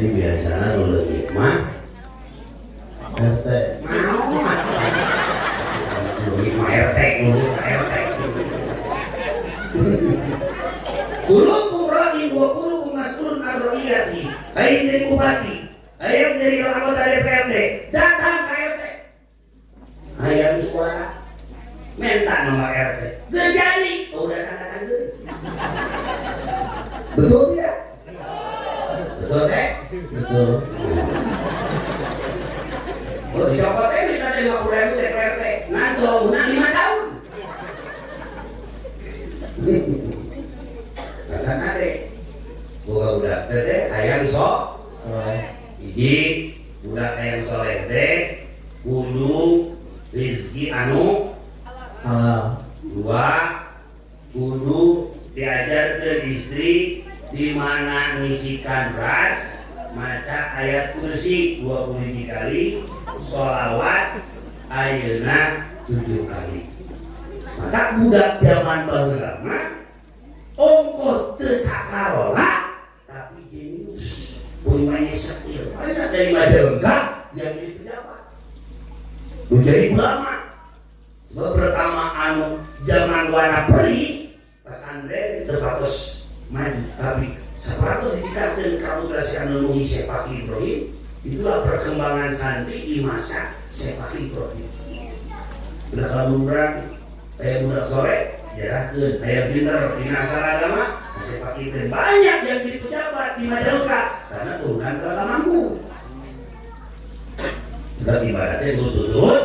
Jadi biasanya lu lagi mah RT mau mah lu mah RT Kulukum ra'in wa kulukum mas'ulun an ra'iyati. Ayat dari bupati, ayat dari anggota DPRD, datang ke RT. Ayat suara, minta nomor RT. Gak jadi, udah katakan dulu. Betul tidak? Betul teh? Betul. Kalau dicopot teh minta 50.000 DPRD, ngantuk udah 5 tahun. Katakan adek, gua udah teh ayam sok, hiji udah ayam soleh teh, kudu rizki anu halal. 2 kudu diajar ke istri di mana ngisikan beras, maca ayat kursi 20 kali, sholawat ayeuna 7 kali. Maka budak zaman baheula ongkoh teu sakarola tapi jenius punya skill banyak dari Majalengka yang jadi pejabat menjadi ulama. Sebab pertama anu zaman warna peri pesantren terbatas maju tapi 100 ditingkatkan kabupaten anu nuhi Syekh Ibrahim. Itulah perkembangan santri di masa Syekh Ibrahim. Udah kalau berang budak sore jarahkeun aya pinter di masalah agama Syekh Ibrahim banyak yang jadi pejabat di Majalengka karena turunan ke mampu. Sudah ibaratnya turut-turut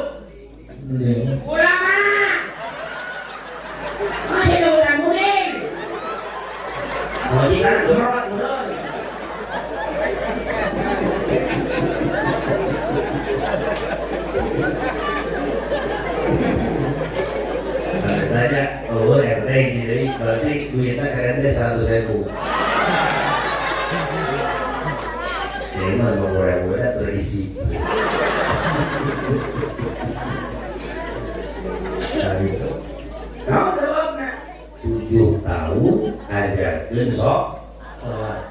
ulama masih ada bulan mudin mau dikana gemerot mudon tanya oh RT gitu berarti duitnya keren deh 100.000 ya emang 50.000 udah terisi nah gitu nah sebabnya 7 tahun ajarkan sok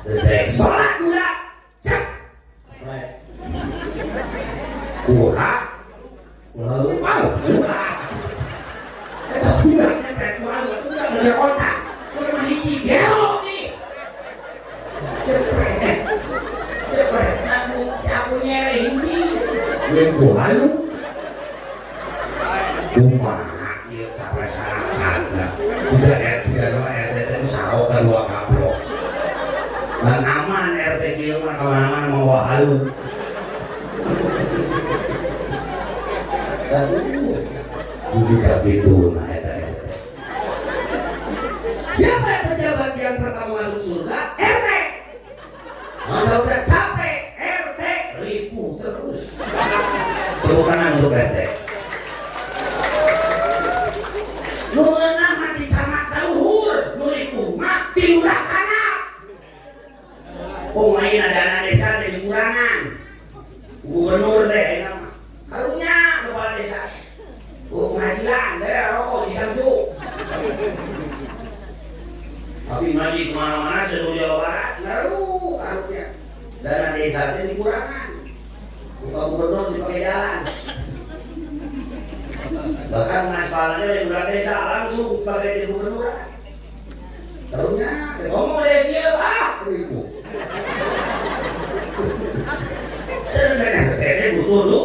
dedek sholat udah cek kuha wow kuha udah nyepet walu udah gak otak udah hiji gelo nih cepet naku nyapunya hiji yang kuha lu kumaha iya capek sarakat lah tidak RT itu sao kan 2 kaplok dan aman RT kieu mah kemana-mana mau wahalu dan duduk itu nah siapa yang pejabat yang pertama masuk surga? RT. Masa udah capek RT ribu terus. Tepuk tangan untuk RT. Lu meunang mati sama kaluhur, nu ribu mati murah kana. Pemain dana desa teh dikurangan. Gubernur teh ayeuna mah. Karunya kepala desa. Penghasilan dari rokok di Samsung. Tapi ngaji kemana-mana seluruh Jawa Barat ngaruh karunya dana desa itu dikurangan buka gubernur dipakai jalan bahkan aspalnya dari bulan desa langsung pakai di gubernuran taruhnya ngomong deh dia ribu sebenarnya teteh butuh lu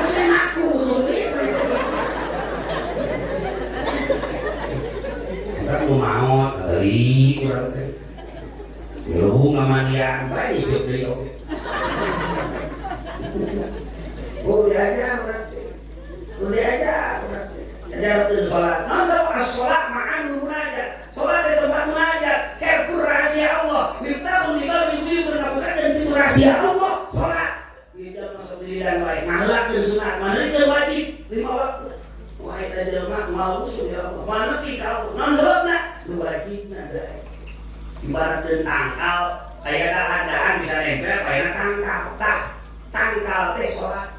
saya ngaku butuh duit aku mau kali kurang teh ya lu ngamanian baik hidup beli oke udah aja berarti ajar tuh sholat masa sholat makan dulu aja sholat di tempat munajat careful rahasia Allah miftahul libal ibu bernabukan dan pintu rahasia Allah sholat dia masuk diri dan baik mahlak dan sunat mana itu wajib 5 waktu wahai tajilma mau usul ya Allah mana kau non sebabna lu wajibna dai ibarat tangkal aya dahan bisa nempel aya tangkal teh salat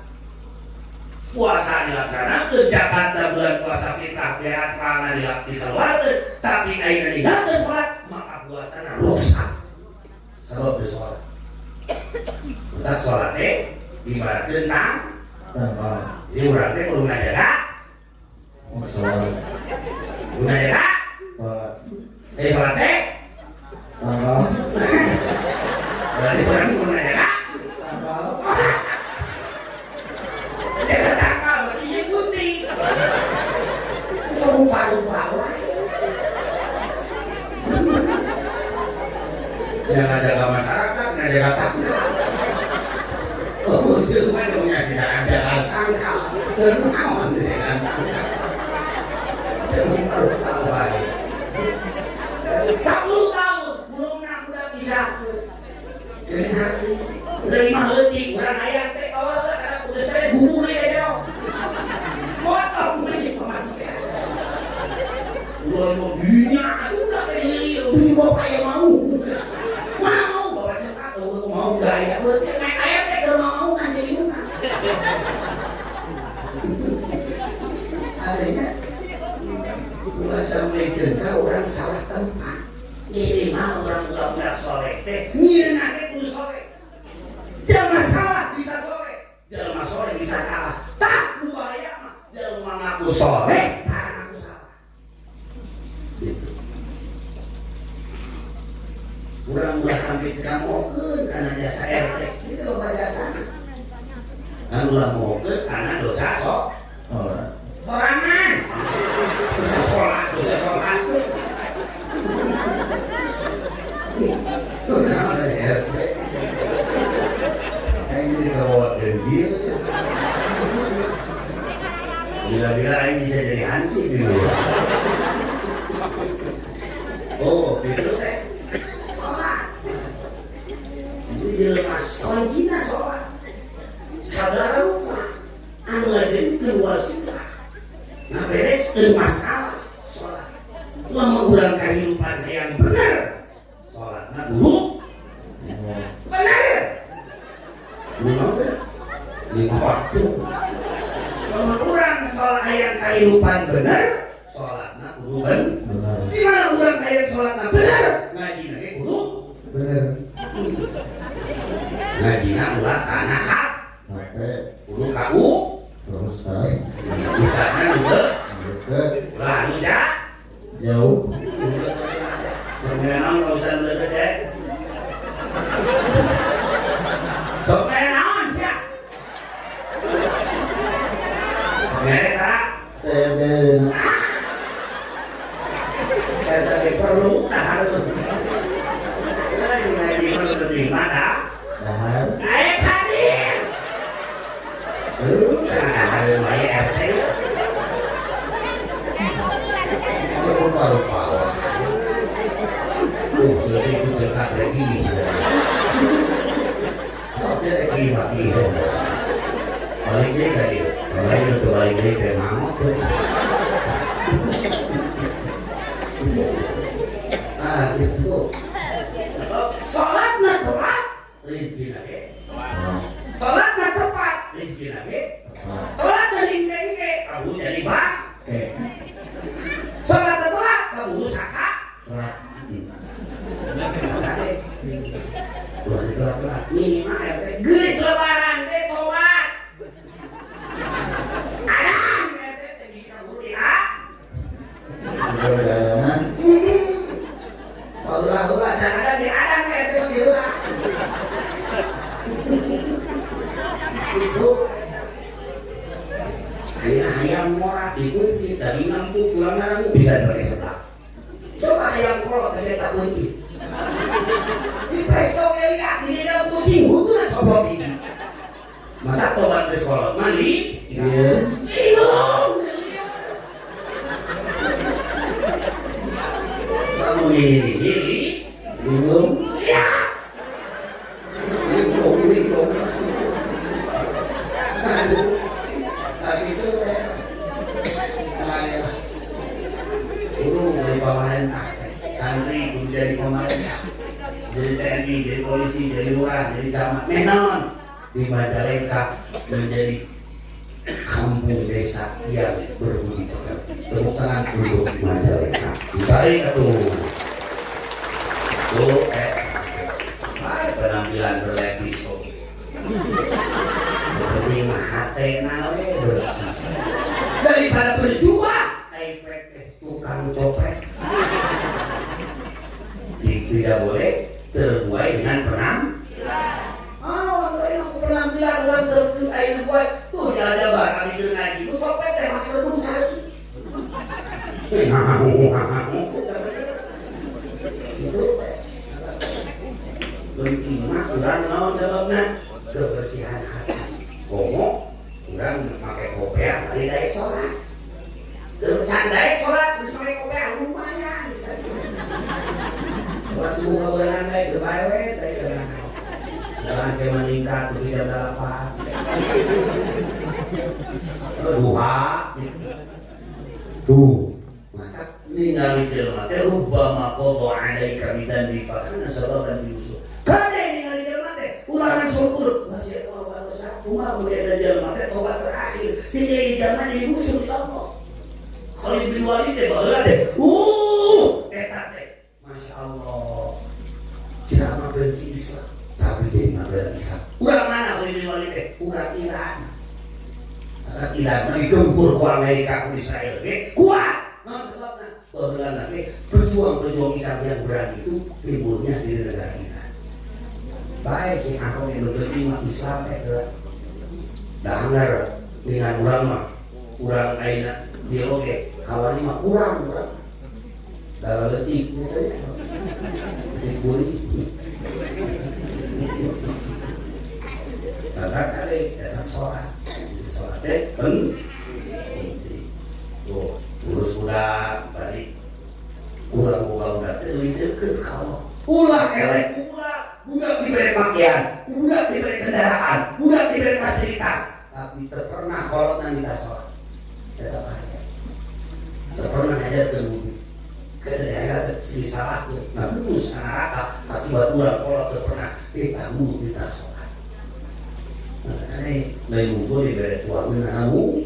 puasa dilaksanakeun Jakarta bulan puasa fitah lihat pangan dikeluarkeun tapi ayeuna ninggalkeun salat maka puasana rusak ibaratkeun tang. Jadi urang teh kudu ngajaga. Salat. Kudu ngajaga. Salat teh. Berarti urang kudu ngajaga. Jaga tanggal berarti ikuti. Serupa-rupa wae. Jangan jaga masyarakat, ngajaga tanggal. Oh, semuanya tidak ada tanggal. Bernaon dengan tanggal. Serupa-rupa wae. 10 tahun belum udah bisa. Kesehari. Lima leutik urang aya teh awas lah karena kudu saya guru deui aja. Potong menit pematikan. Ulah mau dinya atuh udah teh ieu bapak yang mau. Mana mau bawa cepat mau gaya. Berarti naik aya teh keur mau kan jadi munah. Adanya ulah sampikeun ka urang salah tempat. Minimal urang udah soleh teh nyieunna teh kudu soleh. Jangan salah bisa soleh, jangan soleh bisa salah. Tak bahaya mah, jangan mengaku soleh, tak mengaku salah. Gitu. Kurang sampai tidak mau karena jasa RT itu jasa. Anulah mau karena dosa sorangan, dosa sholat. Kurang ada RT. Ini kawasan dia. Bila-bila ini bisa jadi hansip dulu. Oh, itu teh sholat. Itu jelas kuncinya sholat. Sadar lupa. Anu aja itu wasilah. Nah beres masalah sholat. Lama kurang kehidupan yang benar. Sholatnya dulu. Benar. Lima waktu. Kalau kurang sholat yang kehidupan benar, sholatnya kudu benar. Di mana kurang kayak sholatnya benar, ngaji lagi kudu benar. Ngaji ulah karena hak, kudu kau, terus ustaznya juga, lah nu jauh. Sebenarnya kalau ustaz deket ya. Mereka tapi perlu harus si ngaji perlu terima dah ayo hadir karena hari bayi RT serupa-rupa jadi itu cekat lagi so jadi mati paling dia kan dia paling itu paling dia kayak mamut tuh gitu sebab sholatnya tepat rezeki lagi sholatnya tepat rezeki lagi sholatnya lingke-lingke kamu jadi bang sholatnya telat kamu saka telat minimal RT geus lebaran teh tobat adang RT teh bisa guru dia ulah jangan di adang RT di ulah itu ayam murah dikunci dari 60 km bisa dipakai sebelah coba ayam kolot saya tak kunci di presto lihat di dalam kucing itu lah coba ini maka tobat ke sekolah mandi bingung kamu ini bingung ya bingung aduh tapi itu saya guru dari pemerintah santri jadi pemerintah jadi TNI, jadi polisi, jadi lurah, jadi camat, menon di Majalengka menjadi kampung desa yang berbudi pekerti. Tepuk tangan untuk Majalengka. Dibalik itu, penampilan berlepis kok. penting mah urang naon sababna kebersihan hati. Komo urang make kopiah ari daek salat. Keur can daek salat geus make kopiah lumayan bisa. Salat subuh kabelan daek teu bae we teh kana. Jangan ke meningkat tu jam 8. Duha tuh maka ningali jelema teh rubbama qadha alaika bidan bi fakana sababan yusuf kade ningali jelema teh ulangan syukur masih Allah dosa kumaha mudah jelema teh tobat terakhir sehingga zaman ini musuh di Allah Khalid bin Walid teh baheula teh eta teh masya Allah jelema benci Islam tapi dia ngabela Islam urang mana Khalid bin Walid teh urang Iran Iran digempur ku Amerika ku Israel ge kuat naon sebabna baheula ge pejuang-pejuang Islam yang berani itu timbulnya di negara Iran bae si Ahok yang berterima Islam teh dahar dengan urang mah urang ayeuna ieu oge kawani mah kurang dalam letik teh letik buri kata kali eta sholat teh penting. Tuh, urus udah balik. Urang udah teh leuwih deukeut ka Allah. Ulah elek ulah, budak diberi pakaian, budak diberi kendaraan, budak diberi fasilitas, tapi teu pernah kolotna minta sholat. Eta bahaya. Teu pernah ngajarkeun wudu. Kedaerah si salah tuh, ngageus ka neraka, akibat urang kolot teu pernah minta wudu minta sholat. Lain mungkin diberi tuangan anamu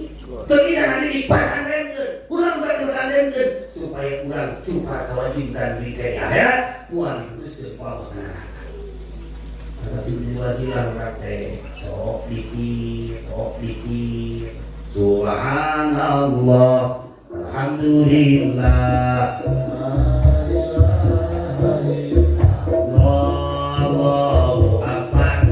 tapi jangan dipasangkan kurang berkesadaran supaya kurang cukar kewajiban di akhirat mual dikuduskan Allah neraka kata simulasi lang praktek sok dikit subhanallah alhamdulillah Allahu akbar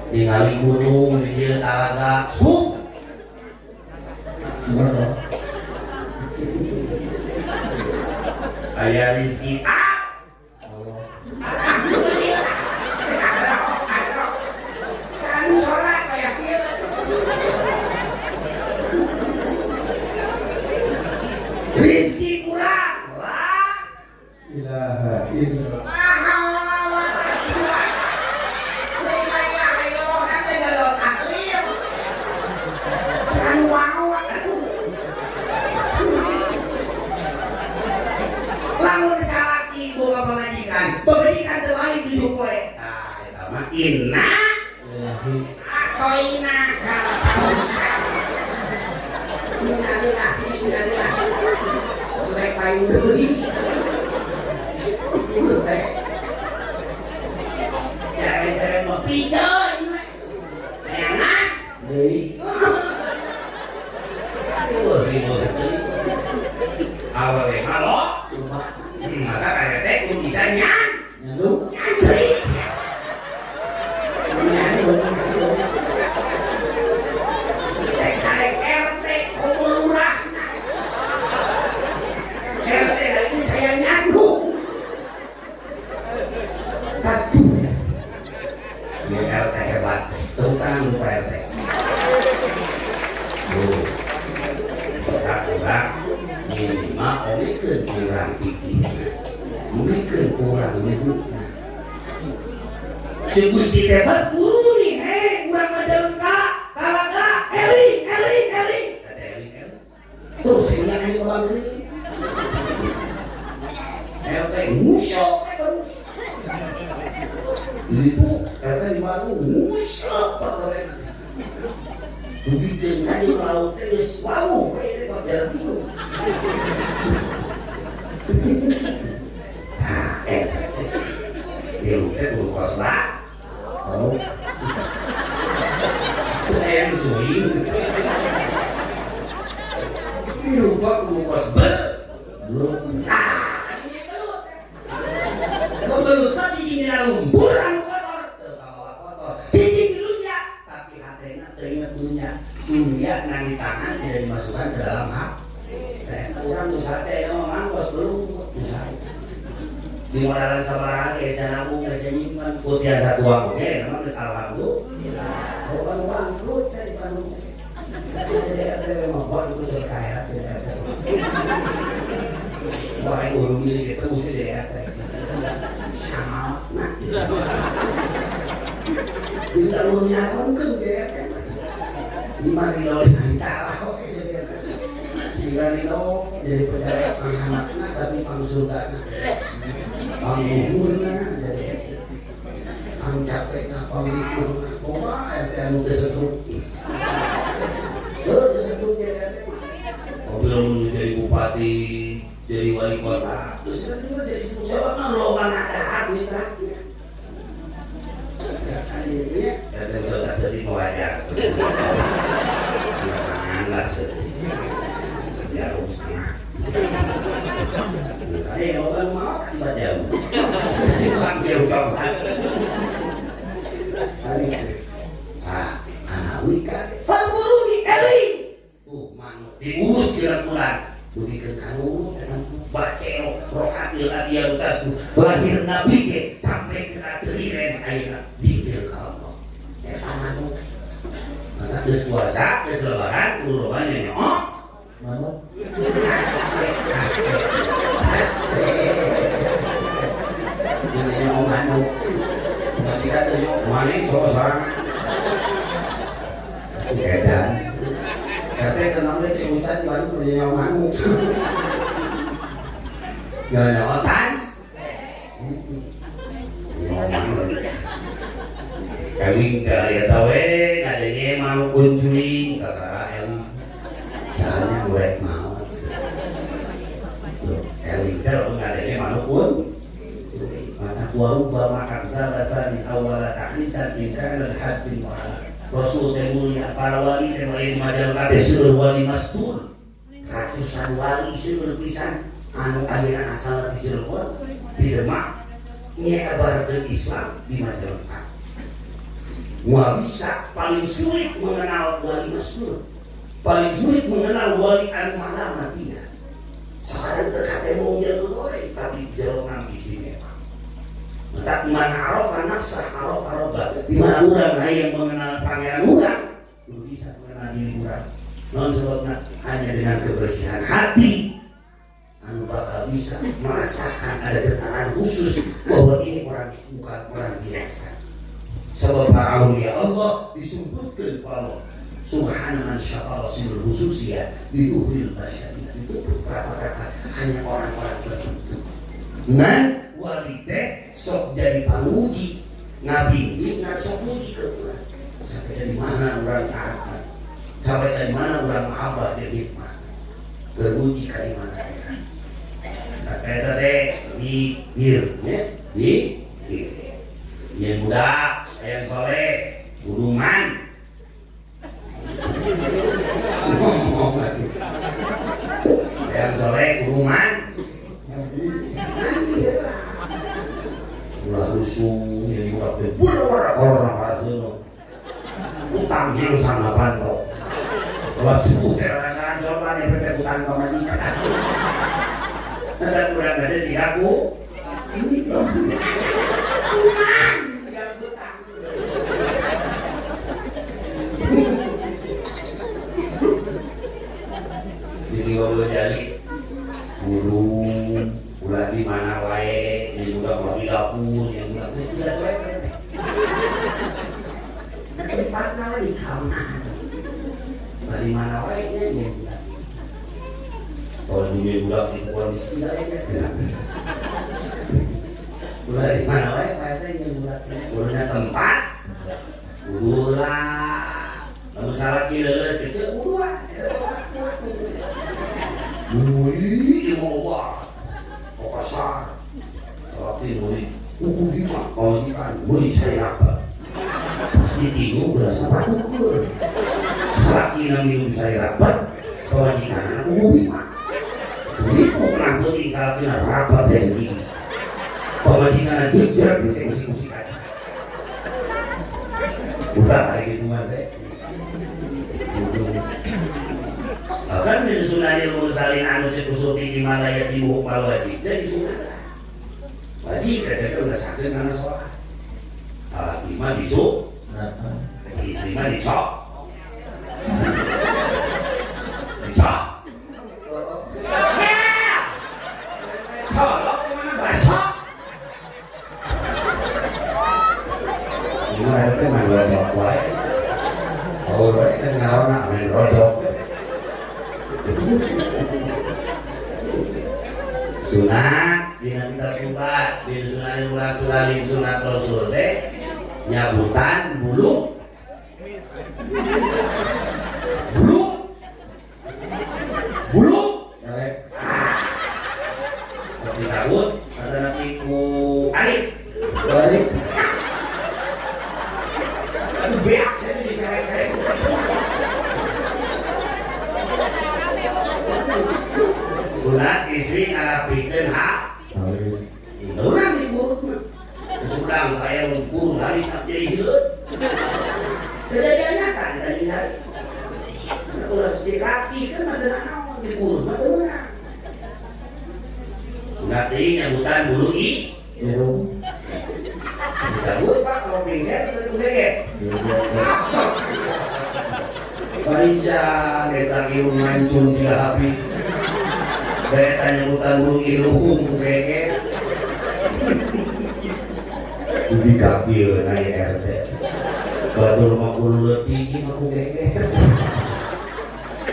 ningali gunung di dieu talaga sup aya rezeki alhamdulillah san salat kayak kieu rezeki kurang la ilaha illallah pemberikan terbaik di hidup gue. Nah, itu mah inna atau inna kalau kamu bisa. Innalillahi sudah paling dulu. Itu teh. Cewek-cewek mau picoy. Enak. Hei. Aduh, ribut. Awewe halo. Maka ada teh ku bisa nyandung. Gusti Devat guru nih, urang majalengka, talaga, Eli. Terus saya ini orang ini. RT musyok terus. Itu RT di baru musyok pokoknya. Begitu kayu laut terus wow, kayak kok jadi. Nah, RT. Dia udah guru kos lah. Oh. Itu yang suing. Ini lupa kos ber. Belum. Ini belut. Kalau belut mah cicing lumpur kotor. Kotor. Cicing dulunya, tapi hatena teringat dulunya. Dunia nang di tangan tidak dimasukkan ke dalam hak. Saya orang usaha teh memang kos belum usaha. Di modalan sabaraha ge sana nabung geus nyimpen putih satu uang oge memang geus alhamdulillah. Bukan bangkrut teh di Bandung. Jadi ada memang bangkrut sekaya teh. Wah, urung ini kita mesti dilihat teh. Sama nah. Tidak lunya konkeun ge teh. Di mari doleh ditala oke jadi. Sehingga Rino jadi pejabat anak-anaknya tapi pangsurgana. Pangguhurna jadi ang capekna panglipurna koma RT anu kesetruk kesetruk jadi RT mobil jadi bupati jadi wali kota terus kita jadi setruk siapa mah lo mana ada duit rakyat ya kali ini ya RT sudah sedih mewajah janganlah sedih ya setengah kali orang mau kasih jauh Tuhan dia ucapkan hari anak wika Falguruni Eli manuk diurus di bulan budi kekanunu dengan baceo rohatil adiarutas lahir nabi ke sampai ke teriren ayeuna dikir kalau eta manuk maka geus puasa geus lebaran urang nyonya manuk asli ini om manuk nanti kata nyok kemana soal sorangan edan katanya kenal deh si Ustaz di Bandung kerja nyok manuk gak nyok tas nyok manuk kawin dari tawe adanya manuk kunculing kakak Eli soalnya gue mau Eli kalau adanya manuk pun waruba makan sabasa di awal taklisan tingkat dan hati muala Rasul temulia para wali temain majal kate seueur wali mastur ratusan wali seueur pisan anu akhirna asal di Cirebon di Demak nyebarkeun Islam di Majalengka. Wah bisa paling sulit mengenal wali mastur, paling sulit mengenal wali anu malam matinya. Sekarang terkate mau jalan goreng tapi jalan istimewa. Tak mana arafa nafsah arafa robba di mana orang yang mengenal pangeran orang belum bisa mengenal diri orang non sebabnya hanya dengan kebersihan hati anu bakal bisa merasakan ada getaran khusus bahwa ini orang bukan orang biasa sebab para aulia Allah disebutkan Allah subhana man syakara sirul khususiyah biduhil basyariyah itu beberapa kata hanya orang-orang tertentu nan wali teh sok jadi pamuji ngabimbing ngan sok muji ke urang sampai dari mana urang taat sampai dari mana urang mahabbah jadi hikmah kemuji ka imana nah kayak tadi dikir ya, dikir. Yang budak, yang soleh, guruman. Ngomong lagi. Yang soleh, guruman. Ulah rusuh, yang budak budak orang hasilnya. Utangnya sana pantau. Kalau subuh terasa coba nih PT utang pemajikan. Nanti kurang ada ciaku. Kuman, ciak utang. Sini ngobrol jadi. Burung, ulah di mana wae, ini udah mau di dapur, yang udah tidak cuek. Tempat nama di kamar. Dari mana wae nya. Kalau dunia budak itu kurang di sekitar aja. Udah di mana wae pada yang bulatnya. Urusnya tempat. Ulah. Lalu salah kira kecil ulah. Mui mau wah. Kok pasar. Tapi mui hukum lima. Kalau ikan mui saya apa? Pasti tinggal berasa pakukur. Selagi minum saya rapat, kewajiban aku lima. Ibu pernah beli selagi rapat saya sendiri. Kewajiban jejer bisa musik-musik aja. Udah hari itu mah deh. Bahkan min sunanil mursalin anu cek usuti di mana ya di buku mal wajib jadi sunat. Wajib ada udah sakit karena sholat. Kalau imam disuk, istri mah dicok. Dicok. Colok kemana basok? Ini akhirnya main rojok wae. Oh, kan ngawan nak main rojok. Sunat dina kita coba bin sunanin mulak sulalin sunat rasul teh nyabutan bulu disabut ada nanti ku arit aduh beak saya di kerek-kerek sunat istri ngarapikeun hak urang dikurut sedang kayak guru halis tak jadi hidup kejadiannya kan tadi hari kalau si rapi kan ada naon dikurut mah teu meunang sunat deui nyabutan bulu disabut pak kalau pingset itu geget Parija kita kieu mancung tiga hapi daya nyabutan bulu iruhum ku geget di kaki naik RT batur 50 letih mah ku geger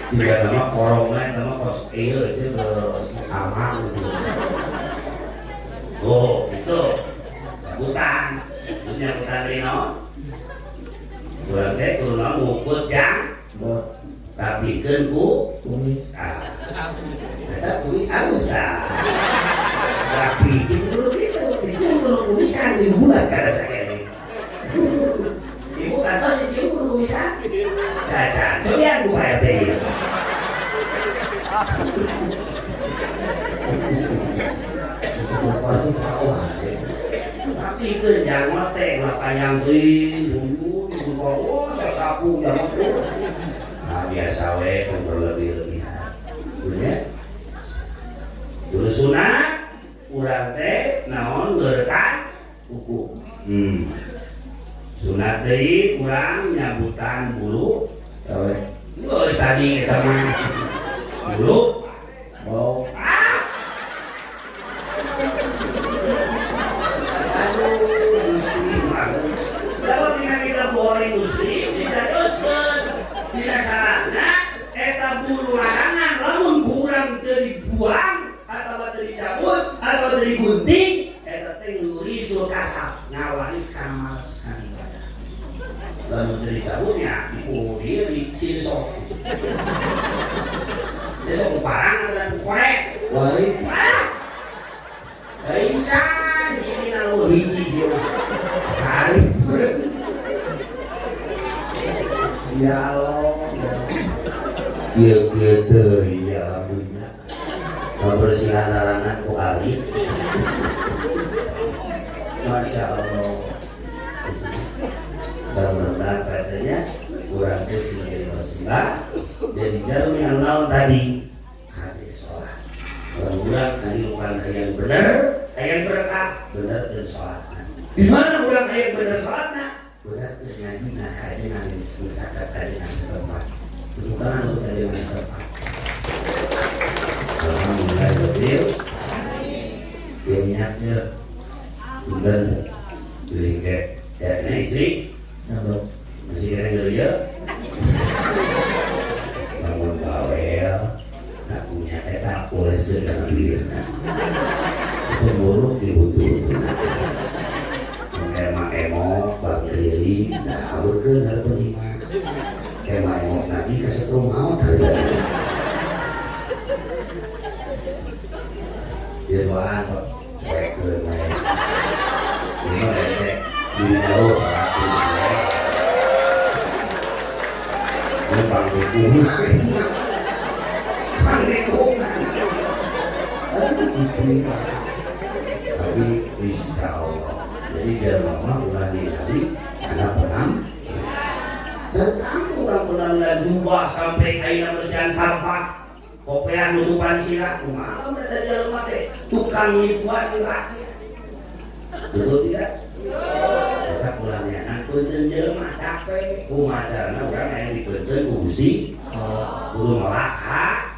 tiga nama korong lain nama kos iya itu aman oh itu cabutan nyabutan rino kurang teh kurang ngukut jang tapi kan ku kumis kumis halus tapi itu dulu gitu dicium dulu kumisan di bulan kada sakit ibu kata dicium dulu kumisan caca coba aku kayak teh tapi itu jangan teh lapanyang tuh oh sesapu jangan tuh nah biasa we kan berlebih-lebihan bener terus sunat urang teh naon ngeuretan kuku sunat deui urang nyabutan bulu geus tadi eta mah bulu mau sabab dina kita boring muslim dicaroskeun dina sarana eta bulu larangan lamun kurang teu dibuang atawa teu dicabut atawa teu digunting eta teh ngurisul kasab ngawariskan males kana ibadah lamun teu dicabutnya diku dieu dicinsok besok parang dan korek waris Insan sini nalu hiji sih. Hari ya Allah, kieu teuing ya alhamdulillah. Kebersihan larangan ku hari. Masya Allah. Mudah-mudahan katanya kurang sih menjadi musibah. Jadi jarum yang naon tadi kade sholat. Mudah-mudahan kehidupan yang benar, yang berkah, benar dan sholatnya. Di mana orang yang benar sholatnya? Benar dan ngaji nak kaji nanti disebut catat tadi yang setempat. Bukan untuk tadi yang setempat. Alhamdulillah betul. Dia niatnya bukan beli ke ya istri. Masih kira dulu ya. Bangun bawel, tak punya eta poles dengan bibirna. Pemuruk dihutu-hutu. Kema emok, bang kiri, nah awurkeun hareup lima. Kema emok nabi kesetrum maut hareup. Jeroan kok cuekeun wae. Ini mah teh di jauh salah tulis. Panggungan istri tapi insya Allah jadi biar mama ulangi tadi karena penam tentang orang penamnya jubah sampai kain bersihan sampah kopean nutupan sirah malam ada jalan mati tukang nipuan rakyat betul tidak? Kita pulangnya anak punten jelema capek kumacarana urang aya di punten ku Gusti kudu melakha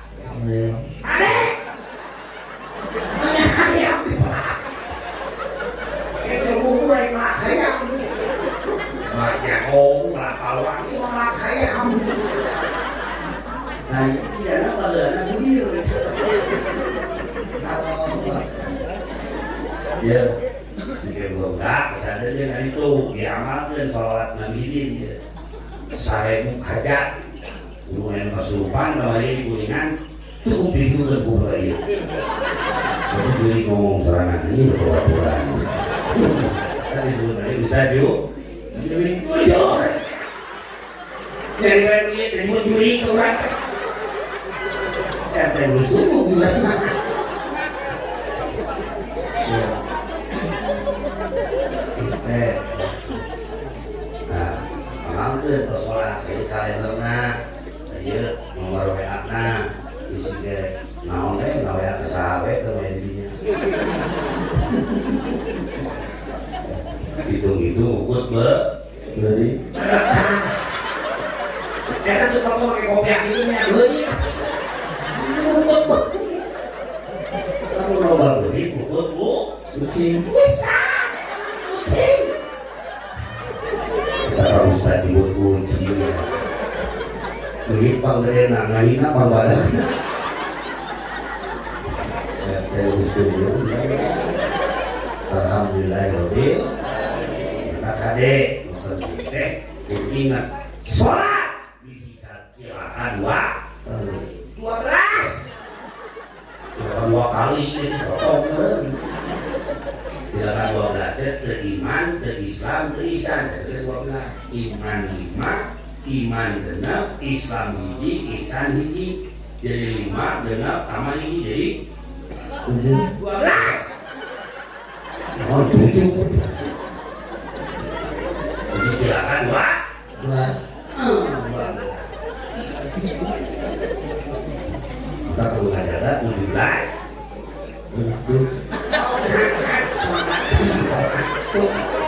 ade mana hayam di melak semua yang melak hayam banyak melak paluang ini melak hayam nah ini tidak baheuna budir ya sehingga belum tak kesana dia kan itu diamalkan sholat nabiin ya sarebu hajat kemudian kesurupan kembali kuningan cukup itu kan kubah ya jadi jadi ngomong serangan ini berapa-apa tadi sebenarnya bisa juga jujur dari duit dari mau juri ke orang ya terus itu bulan mana ke persoalan dari kalenderna ieu nomor WA-na isi ge naon we gawe ke sahawe ke medinya hitung-hitung ukut be dari kan tuh kalau pakai kopiah itu nya deui ukut be kamu loba beurit ukut bu kucing kucing kita Ustaz dibuat kunci begitu panggilnya ngahina pangbadan saya Ustaz alhamdulillah robbil kita kade ingat sholat disilakan 12 kali ini potong silakan 12 teriman, terislam, terisan dari 12 iman 5, iman genap, islam hiji, ihsan hiji jadi 5, genap, amal hiji jadi 12 oh 7 silakan 12 kita perlu ngajaran 17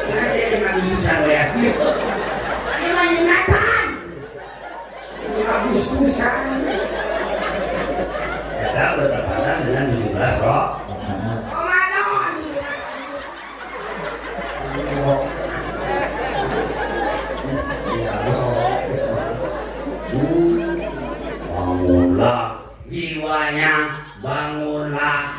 masih ada yang susah ya ini menyinatan Agustusan kita bertepatan dengan 17 roh Ramadan ya Allah bangunlah jiwanya bangunlah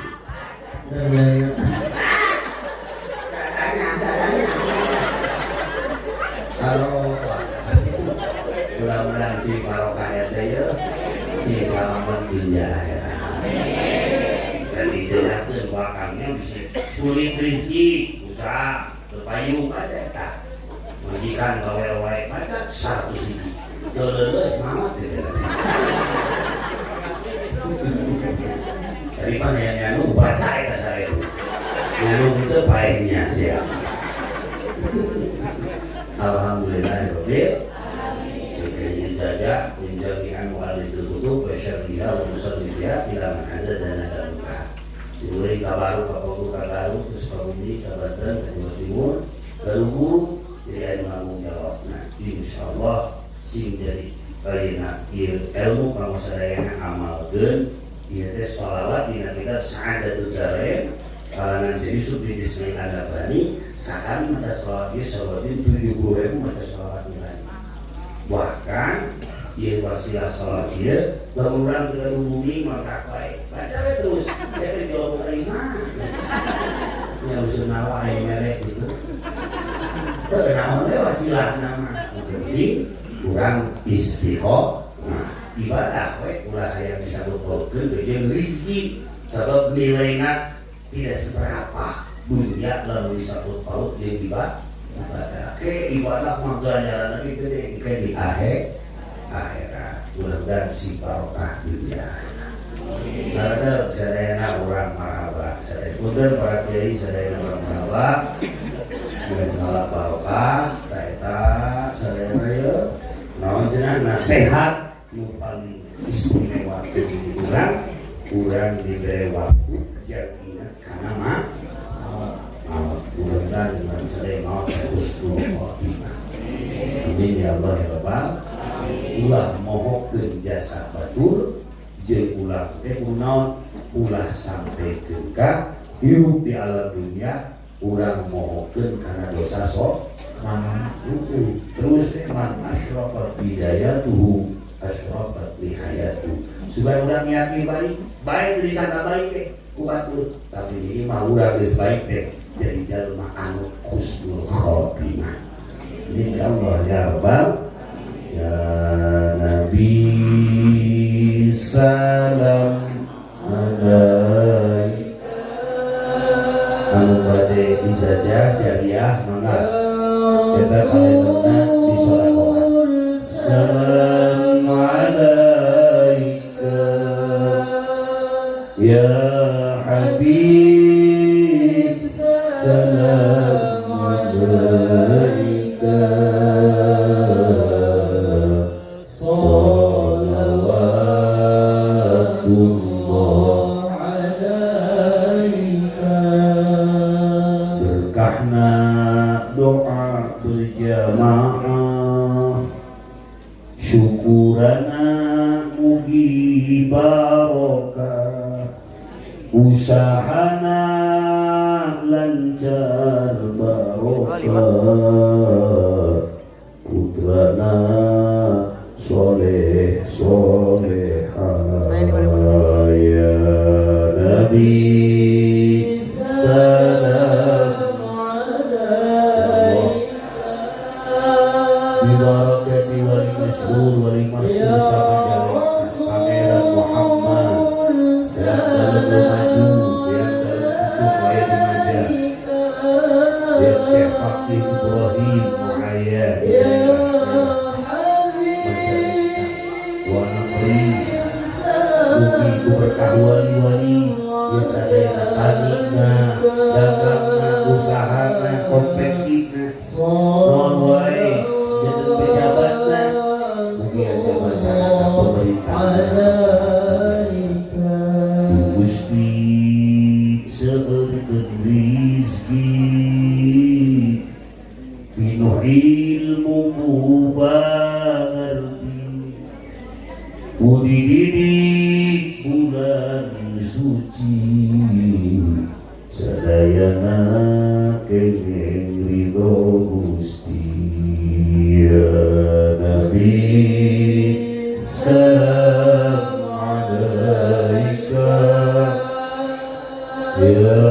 sulit rezeki usaha berpayung aja tak majikan gawe wae baca 100 hiji teu leuleus maot teh daripada yang nyanu baca eta saya nyanu teu paehnya sia alhamdulillahirabbil alamin saja menjadikan wali tutup besyariah wa musalliyah ila man azza dan Diberi kabaru, kabaru, kagaru, terus kabudi, kabatan, kedua timur, kerugu, jadi ada tanggung jawab. Nah, insya Allah sing dari karena ilmu kalau sadayana amalkeun, ieu teh sholawat dina kita sa'adatul darain, kalangan si Yusuf bin Ismail Ad-Dabani, sakali mata sholawat dia sholawatnya 70.000 mata sholawat nilai. Bahkan ieu wasilah sholawat dia, lamun kita bumi maka baik. Baca terus, jadi jawab terima. Yang sunnah wae merek gitu. Namanya wasilah nama. Penting kurang istiqomah. Ibadah we ulah aya disebut peukeun jeung rezeki. Sabab nilainya tidak seberapa. Dunia lalu disebut paut jeung ibadah. Ke ibadah mah ganjaran itu deh ke di akhirat. Mudah-mudahan si barokah dunia. Karena sadayana orang marhaba, sadayana punten para kiai sadayana orang marhaba, mengalah barokah, taeta sadayana ya, naon cenah nasihat nu paling istimewa di urang diberi waktu jadina kana mah, mudah-mudahan dengan sadayana husnul khotimah. Amin ya Allah ya Rabbal. Ulah mohokeun jasa batur. Jeung ulah teh kunaon ulah sampaikeun ka hirup di alam dunia urang mohokeun kana dosa sok terus man asyrafat bidayatuhu asyrafat lihayatu supaya urang niati baik disangka baik teh ku batur tapi ini mah urang geus baik teh jadi jalma anu husnul khotimah. Ini Allah ya Rabbal ya Nabi salam alaika anu bade ijazah jariah mangga kita kalenderna disolawat salam alaika ya habib salam alaika berkahna doa berjamaah syukurana mugi barokah usahana lancar barokah putrana soleh solehah ya Nabi salam bibarakati wali masyhur sama jalan pangeran Muhammad yang dalam maju yang dalam cucu kaya dimaja yang Syekh Fakih Ibrahim Muhayyad Ugi ku berkah wali-wali ya sadayana tanina dagangna usahana konveksina non wae jadi pejabatna ugi aja masyarakat pemerintahan Gusti seueurkeun rizki pinuh ilmu mubarti udididik bulan suci sadayana kenging ridho Gusti ya Nabi salam alaika ya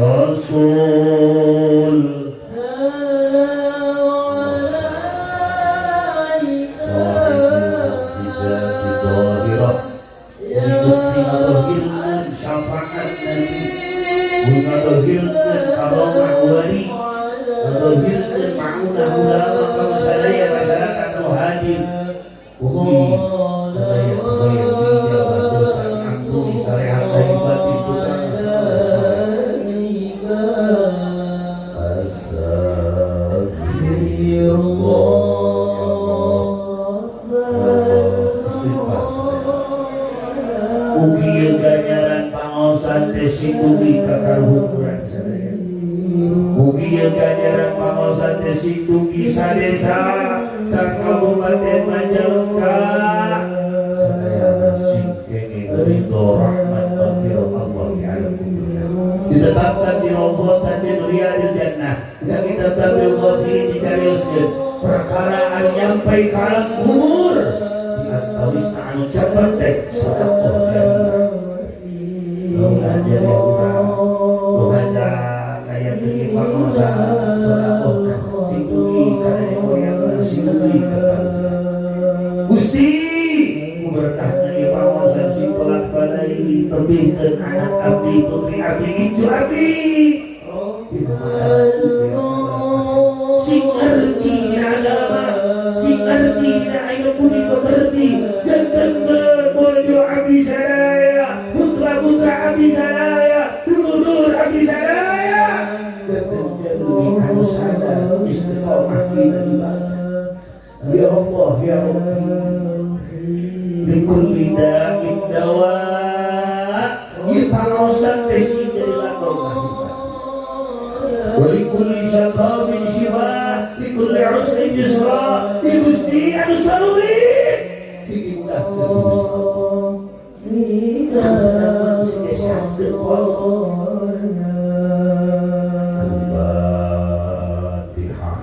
Rasul salam dohirkeun maunah ulama ka sadaya masyarakat nu hadir. Ugi sadaya kabayang dijawab dosa ampuni sarehat lahir batin putra ugi ieu ganjaran pangaosan teh sindugi ka karuhun urang sadaya. Mugi ieu ganjaran pangaosan teh sindugi sadesa sakabupaten Majalengka sadayana sing kenging ridho rahmat maghfirah Allah di alam kubur ditetapkan di robotan di riyadil jannah dan kita tabil ghafilin dicarioskeun perkara anu nyampai ka alam kubur diantawisna anu cepet teh sedekah jariah. Mudah jadi urang mudah kaya beuki pangaosan sedekah sindugi kana moyang sindugi ka Gusti berkahna ieu pangaosan sing kelak balai tebihkeun anak abdi putri abdi incu abdi dina sing ngerti agama sing ngerti dina aya budi pekerti janten bojo abdi sadaya putra-putra abdi sadaya dulur abdi sadaya janten jalmi anu sadar istiqomah dina ibadah. Ya Allah ya Rabbi likulli da'in dawa ieu pangaosan teh sing jadi ladang mahibat wa likulli saqamin shifa likulli usrin yusra di Gusti anu salurit sing mudah terus Allah sing sakeun Al-Fatihah.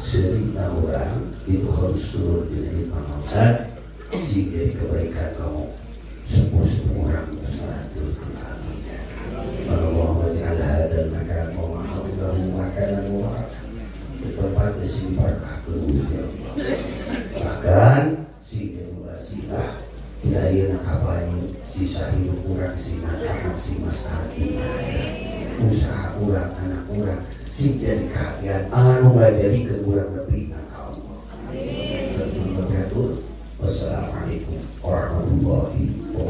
Serina orang itu harus turun di pangaosan sing dari kebaikan kamu semua orang bersatu kenalannya. Allah waj'al hadzal makan wa hawlahu makanan mubarakan di tempat sing berkah ya Allah. Bahkan sing wasilah di ayeuna kapayu si sahir urang si nakah si masakin usaha urang anak urang sing jadi kagian anu ngajari ke urang lebih ka Allah. Amin. Wassalamualaikum warahmatullahi wabarakatuh.